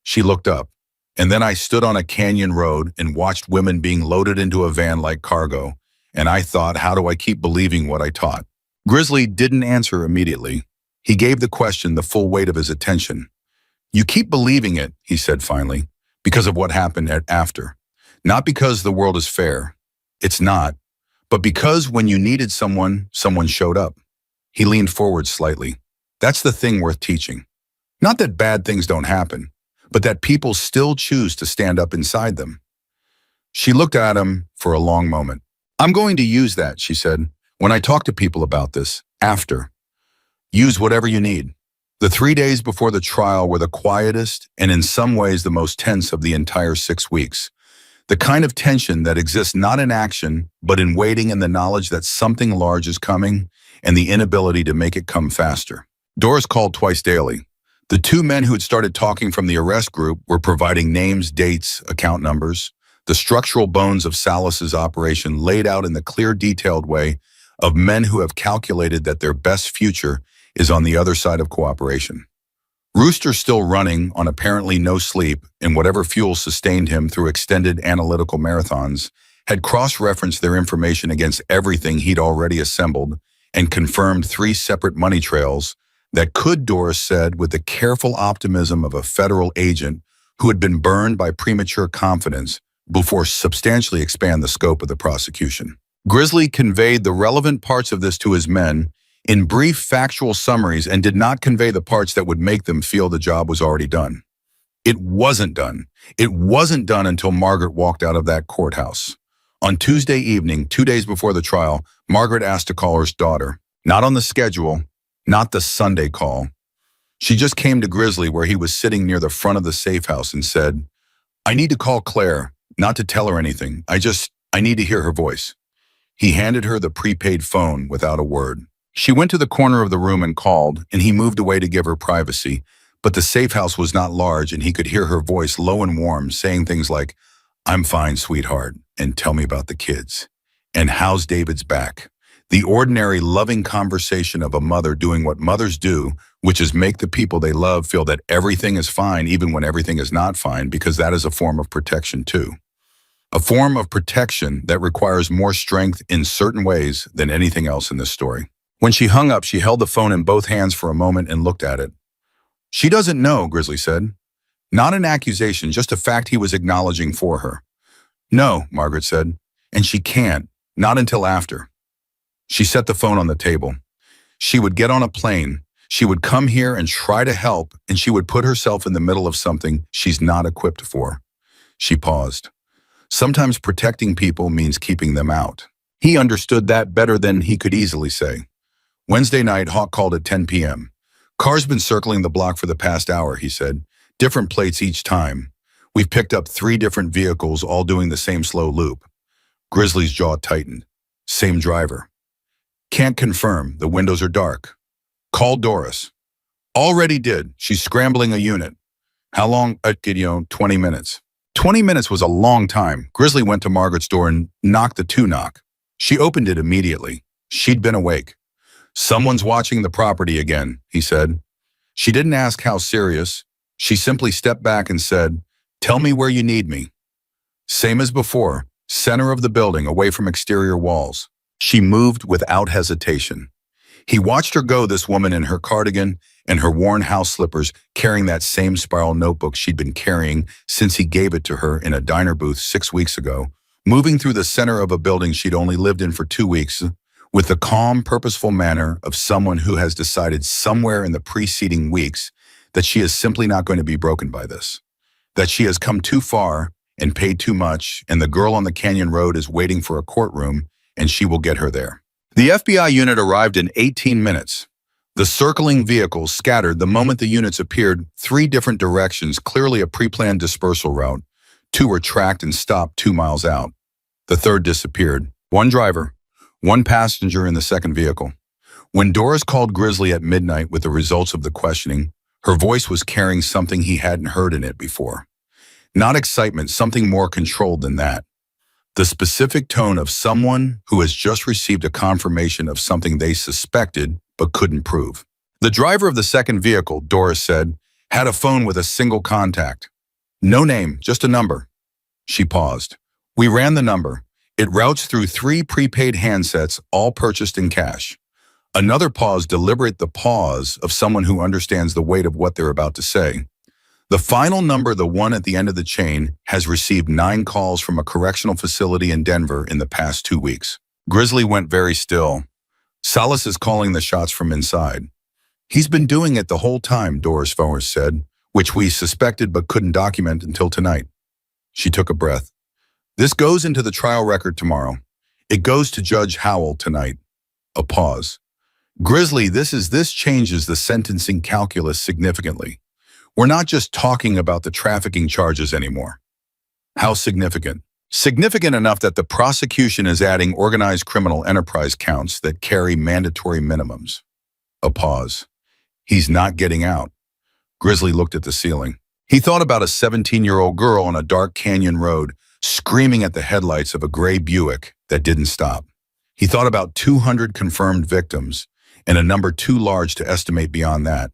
S1: She looked up, and then I stood on a canyon road and watched women being loaded into a van like cargo, and I thought, how do I keep believing what I taught? Grizzly didn't answer immediately. He gave the question the full weight of his attention. You keep believing it, he said finally, because of what happened after. Not because the world is fair. It's not. But because when you needed someone, someone showed up. He leaned forward slightly. That's the thing worth teaching. Not that bad things don't happen, but that people still choose to stand up inside them. She looked at him for a long moment. I'm going to use that, she said, when I talk to people about this, after. Use whatever you need. The 3 days before the trial were the quietest and in some ways the most tense of the entire 6 weeks. The kind of tension that exists not in action, but in waiting and the knowledge that something large is coming and the inability to make it come faster. Doris called twice daily. The 2 men who had started talking from the arrest group were providing names, dates, account numbers, the structural bones of Salas's operation laid out in the clear, detailed way of men who have calculated that their best future is on the other side of cooperation. Rooster, still running on apparently no sleep and whatever fuel sustained him through extended analytical marathons, had cross-referenced their information against everything he'd already assembled and confirmed 3 separate money trails that could, Doris said, with the careful optimism of a federal agent who had been burned by premature confidence before substantially expand the scope of the prosecution. Grizzly conveyed the relevant parts of this to his men in brief factual summaries and did not convey the parts that would make them feel the job was already done. It wasn't done. It wasn't done until Margaret walked out of that courthouse. On Tuesday evening, 2 days before the trial, Margaret asked to call her daughter. Not on the schedule, not the Sunday call. She just came to Grizzly where he was sitting near the front of the safe house and said, "I need to call Claire, not to tell her anything. I need to hear her voice." He handed her the prepaid phone without a word. She went to the corner of the room and called, and he moved away to give her privacy. But the safe house was not large, and he could hear her voice low and warm, saying things like, "I'm fine, sweetheart, and tell me about the kids. And how's David's back?" The ordinary, loving conversation of a mother doing what mothers do, which is make the people they love feel that everything is fine even when everything is not fine, because that is a form of protection too. A form of protection that requires more strength in certain ways than anything else in this story. When she hung up, she held the phone in both hands for a moment and looked at it. "She doesn't know," Grizzly said. Not an accusation, just a fact he was acknowledging for her. "No," Margaret said, "and she can't, not until after." She set the phone on the table. She would get on a plane. She would come here and try to help, and she would put herself in the middle of something she's not equipped for. She paused. Sometimes protecting people means keeping them out. He understood that better than he could easily say. Wednesday night, Hawk called at 10 p.m. "Car's been circling the block for the past hour," he said. "Different plates each time. We've picked up 3 different vehicles, all doing the same slow loop." Grizzly's jaw tightened. "Same driver." "Can't confirm. The windows are dark." "Call Doris." "Already did. She's scrambling a unit." "How long?" 20 minutes. 20 minutes was a long time. Grizzly went to Margaret's door and knocked the 2-knock. She opened it immediately. She'd been awake. "Someone's watching the property again," he said. She didn't ask how serious. She simply stepped back and said, "Tell me where you need me." Same as before, center of the building, away from exterior walls. She moved without hesitation. He watched her go, this woman in her cardigan and her worn house slippers, carrying that same spiral notebook she'd been carrying since he gave it to her in a diner booth 6 weeks ago, moving through the center of a building she'd only lived in for 2 weeks, with the calm, purposeful manner of someone who has decided somewhere in the preceding weeks that she is simply not going to be broken by this, that she has come too far and paid too much, and the girl on the canyon road is waiting for a courtroom, and she will get her there. The FBI unit arrived in 18 minutes. The circling vehicles scattered the moment the units appeared, 3 different directions, clearly a pre-planned dispersal route. 2 were tracked and stopped 2 miles out. The 3rd disappeared. 1 driver, 1 passenger in the 2nd vehicle. When Doris called Grizzly at midnight with the results of the questioning, her voice was carrying something he hadn't heard in it before. Not excitement, something more controlled than that. The specific tone of someone who has just received a confirmation of something they suspected but couldn't prove. The driver of the 2nd vehicle, Doris said, had a phone with a single contact. "No name, just a number." She paused. "We ran the number. It routes through 3 prepaid handsets, all purchased in cash." Another pause, deliberate, the pause of someone who understands the weight of what they're about to say. "The final number, the one at the end of the chain, has received 9 calls from a correctional facility in Denver in the past 2 weeks." Grizzly went very still. "Salas is calling the shots from inside." "He's been doing it the whole time," Doris Fowers said, "which we suspected but couldn't document until tonight." She took a breath. "This goes into the trial record tomorrow. It goes to Judge Howell tonight." A pause. "Grizzly, this changes the sentencing calculus significantly. We're not just talking about the trafficking charges anymore." "How significant?" "Significant enough that the prosecution is adding organized criminal enterprise counts that carry mandatory minimums." A pause. "He's not getting out." Grizzly looked at the ceiling. He thought about a 17-year-old girl on a dark canyon road, screaming at the headlights of a gray Buick that didn't stop. He thought about 200 confirmed victims, and a number too large to estimate beyond that.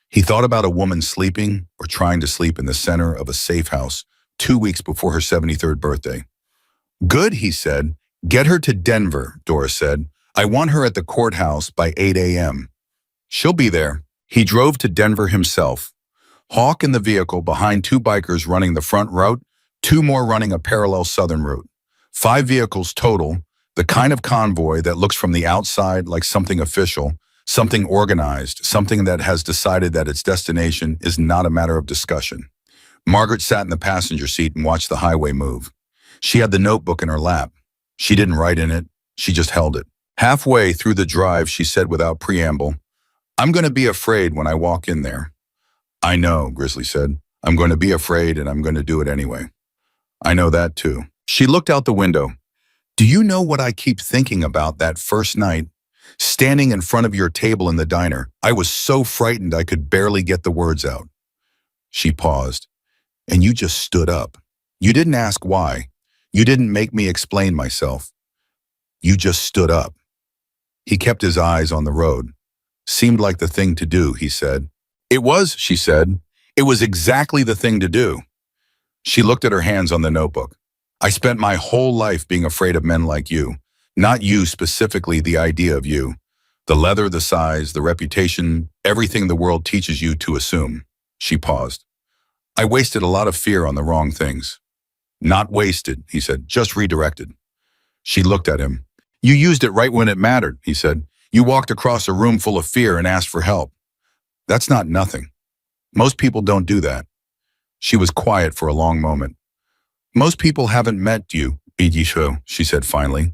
S1: He thought about a woman sleeping or trying to sleep in the center of a safe house 2 weeks before her 73rd birthday. "Good," he said. "Get her to Denver," Doris said. "I want her at the courthouse by 8 a.m. She'll be there." He drove to Denver himself. Hawk in the vehicle, behind 2 bikers running the front route, 2 more running a parallel southern route. 5 vehicles total, the kind of convoy that looks from the outside like something official, something organized, something that has decided that its destination is not a matter of discussion. Margaret sat in the passenger seat and watched the highway move. She had the notebook in her lap. She didn't write in it, she just held it. Halfway through the drive, she said without preamble, "I'm going to be afraid when I walk in there." "I know," Grizzly said. "I'm going to be afraid and I'm going to do it anyway." "I know that too." She looked out the window. "Do you know what I keep thinking about that first night? Standing in front of your table in the diner, I was so frightened I could barely get the words out." She paused. "And you just stood up. You didn't ask why. You didn't make me explain myself. You just stood up." He kept his eyes on the road. "Seemed like the thing to do," he said. "It was," she said. "It was exactly the thing to do." She looked at her hands on the notebook. "I spent my whole life being afraid of men like you. Not you specifically, the idea of you. The leather, the size, the reputation, everything the world teaches you to assume." She paused. "I wasted a lot of fear on the wrong things." "Not wasted," he said, "just redirected." She looked at him. "You used it right when it mattered," he said. "You walked across a room full of fear and asked for help. That's not nothing. Most people don't do that." She was quiet for a long moment. "Most people haven't met you, Bijisho," she said finally.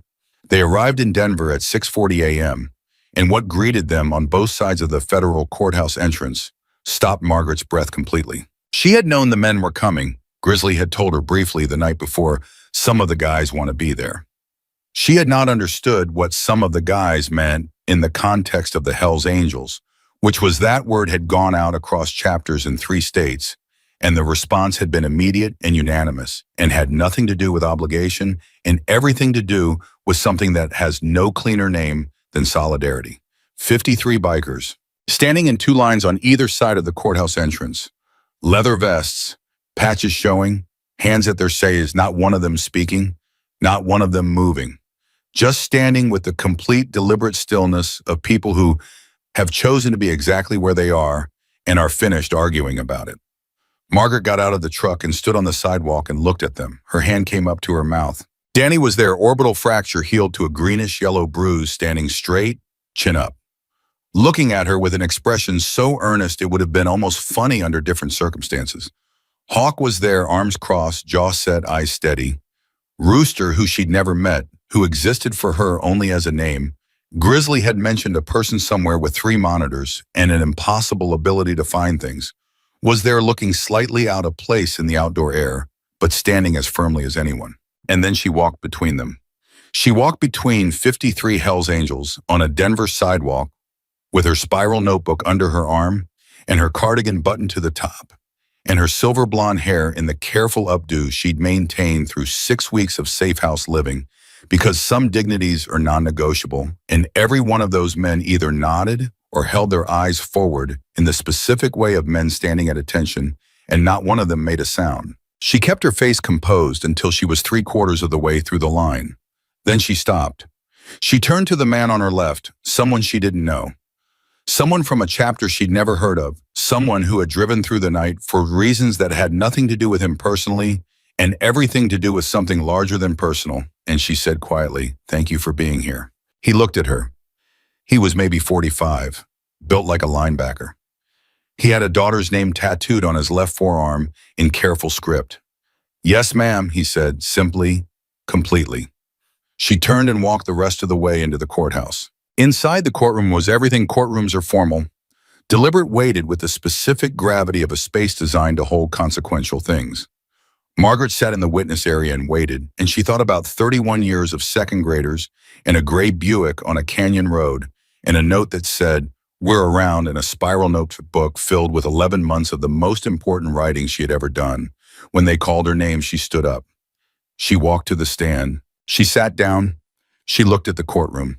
S1: They arrived in Denver at 6:40 a.m., and what greeted them on both sides of the federal courthouse entrance stopped Margaret's breath completely. She had known the men were coming. Grizzly had told her briefly the night before, "Some of the guys want to be there." She had not understood what "some of the guys" meant in the context of the Hells Angels, which was that word had gone out across chapters in 3 states, and the response had been immediate and unanimous, and had nothing to do with obligation, and everything to do with something that has no cleaner name than solidarity. 53 bikers, standing in 2 lines on either side of the courthouse entrance. Leather vests, patches showing, hands at their sayes, not one of them speaking, not one of them moving. Just standing with the complete deliberate stillness of people who have chosen to be exactly where they are and are finished arguing about it. Margaret got out of the truck and stood on the sidewalk and looked at them. Her hand came up to her mouth. Danny was there, orbital fracture healed to a greenish-yellow bruise, standing straight, chin up. Looking at her with an expression so earnest it would have been almost funny under different circumstances. Hawk was there, arms crossed, jaw set, eyes steady. Rooster, who she'd never met, who existed for her only as a name. Grizzly had mentioned a person somewhere with 3 monitors and an impossible ability to find things, was there looking slightly out of place in the outdoor air, but standing as firmly as anyone. And then she walked between them. She walked between 53 Hells Angels on a Denver sidewalk with her spiral notebook under her arm and her cardigan buttoned to the top, and her silver blonde hair in the careful updo she'd maintained through 6 weeks of safe house living, because some dignities are non-negotiable, and every one of those men either nodded or held their eyes forward in the specific way of men standing at attention, and not one of them made a sound. She kept her face composed until she was 3/4 of the way through the line. Then she stopped. She turned to the man on her left, someone she didn't know. Someone from a chapter she'd never heard of, someone who had driven through the night for reasons that had nothing to do with him personally and everything to do with something larger than personal, and she said quietly, "Thank you for being here." He looked at her. He was maybe 45, built like a linebacker. He had a daughter's name tattooed on his left forearm in careful script. "Yes, ma'am," he said, simply, completely. She turned and walked the rest of the way into the courthouse. Inside the courtroom was everything courtrooms are formal, deliberate, weighted with the specific gravity of a space designed to hold consequential things. Margaret sat in the witness area and waited, and she thought about 31 years of second graders and a gray Buick on a canyon road, and a note that said, "We're around," in a spiral notebook filled with 11 months of the most important writing she had ever done. When they called her name, she stood up. She walked to the stand. She sat down. She looked at the courtroom.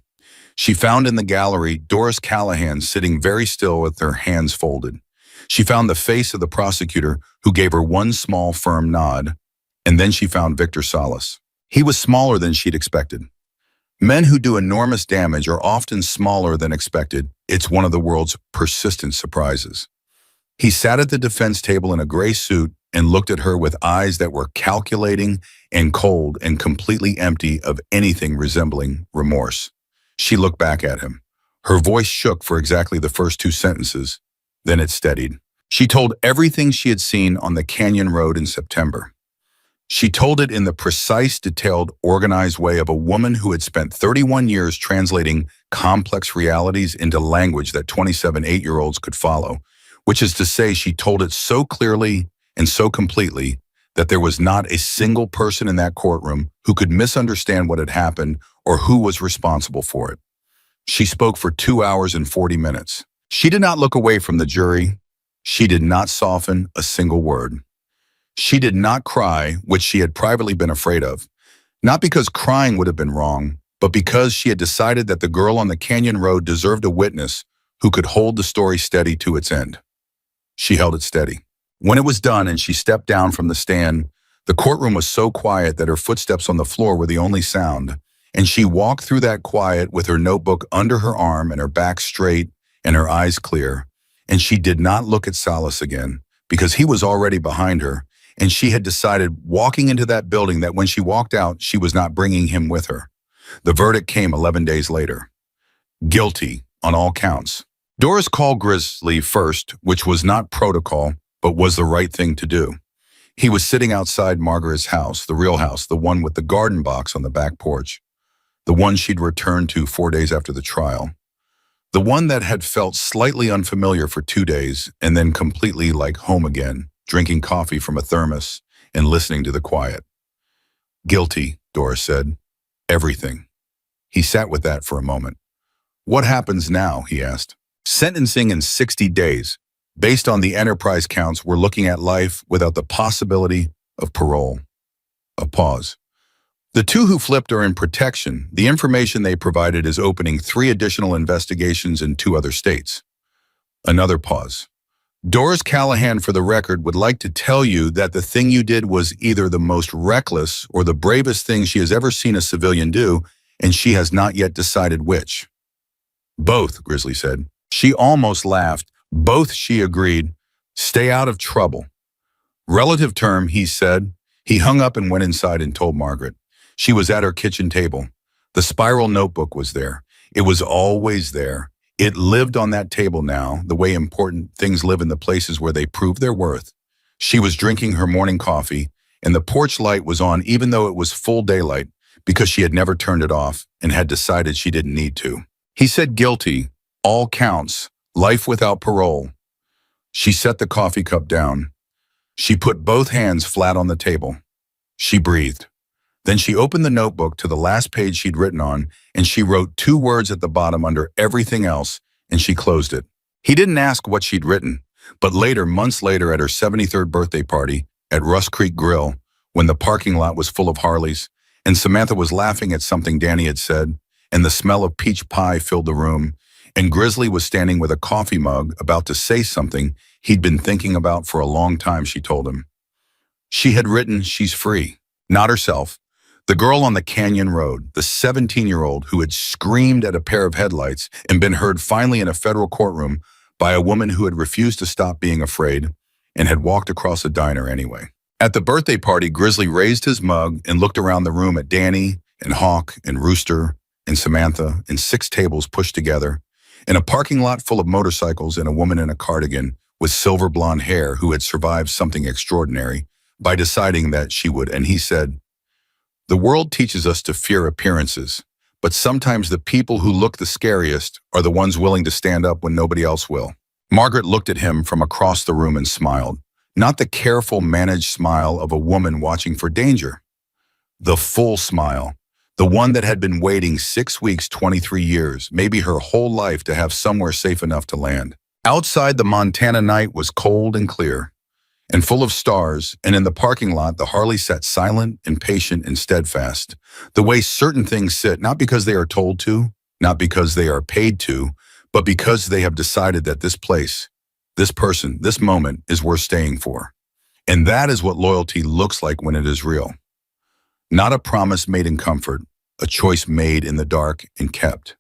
S1: She found in the gallery Doris Callahan sitting very still with her hands folded. She found the face of the prosecutor, who gave her one small, firm nod, and then she found Victor Salas. He was smaller than she'd expected. Men who do enormous damage are often smaller than expected. It's one of the world's persistent surprises. He sat at the defense table in a gray suit and looked at her with eyes that were calculating and cold and completely empty of anything resembling remorse. She looked back at him. Her voice shook for exactly the first 2 sentences, then it steadied. She told everything she had seen on the Canyon Road in September. She told it in the precise, detailed, organized way of a woman who had spent 31 years translating complex realities into language that 27 8-year-olds could follow, which is to say she told it so clearly and so completely that there was not a single person in that courtroom who could misunderstand what had happened or who was responsible for it. She spoke for 2 hours and 40 minutes. She did not look away from the jury. She did not soften a single word. She did not cry, which she had privately been afraid of, not because crying would have been wrong, but because she had decided that the girl on the Canyon Road deserved a witness who could hold the story steady to its end. She held it steady. When it was done and she stepped down from the stand, the courtroom was so quiet that her footsteps on the floor were the only sound, and she walked through that quiet with her notebook under her arm and her back straight and her eyes clear, and she did not look at Salas again because he was already behind her, and she had decided walking into that building that when she walked out, she was not bringing him with her. The verdict came 11 days later. Guilty on all counts. Doris called Grizzly first, which was not protocol, but was the right thing to do. He was sitting outside Margaret's house, the real house, the one with the garden box on the back porch, the one she'd returned to 4 days after the trial, the one that had felt slightly unfamiliar for 2 days and then completely like home again, drinking coffee from a thermos and listening to the quiet. Guilty, Doris said. Everything. He sat with that for a moment. What happens now, he asked. Sentencing in 60 days. Based on the enterprise counts, we're looking at life without the possibility of parole. A pause. The two who flipped are in protection. The information they provided is opening 3 additional investigations in 2 other states. Another pause. Doris Callahan, for the record, would like to tell you that the thing you did was either the most reckless or the bravest thing she has ever seen a civilian do, and she has not yet decided which. Both, Grizzly said. She almost laughed. Both, she agreed. Stay out of trouble. Relative term, he said. He hung up and went inside and told Margaret. She was at her kitchen table. The spiral notebook was there. It was always there. It lived on that table now, the way important things live in the places where they prove their worth. She was drinking her morning coffee, and the porch light was on even though it was full daylight because she had never turned it off and had decided she didn't need to. He said guilty, all counts, life without parole. She set the coffee cup down. She put both hands flat on the table. She breathed. Then she opened the notebook to the last page she'd written on, and she wrote 2 words at the bottom under everything else, and she closed it. He didn't ask what she'd written, but later, months later, at her 73rd birthday party at Rust Creek Grill, when the parking lot was full of Harleys, and Samantha was laughing at something Danny had said, and the smell of peach pie filled the room, and Grizzly was standing with a coffee mug about to say something he'd been thinking about for a long time, she told him. She had written, she's free, not herself. The girl on the Canyon Road, the 17-year-old who had screamed at a pair of headlights and been heard finally in a federal courtroom by a woman who had refused to stop being afraid and had walked across a diner anyway. At the birthday party, Grizzly raised his mug and looked around the room at Danny and Hawk and Rooster and Samantha and 6 tables pushed together, in a parking lot full of motorcycles and a woman in a cardigan with silver blonde hair who had survived something extraordinary by deciding that she would, and he said, "The world teaches us to fear appearances, but sometimes the people who look the scariest are the ones willing to stand up when nobody else will." Margaret looked at him from across the room and smiled, not the careful, managed smile of a woman watching for danger. The full smile, the one that had been waiting 6 weeks, 23 years, maybe her whole life to have somewhere safe enough to land. Outside, the Montana night was cold and clear and full of stars, and in the parking lot, the Harley sat silent and patient and steadfast, the way certain things sit, not because they are told to, not because they are paid to, but because they have decided that this place, this person, this moment is worth staying for. And that is what loyalty looks like when it is real. Not a promise made in comfort, a choice made in the dark and kept.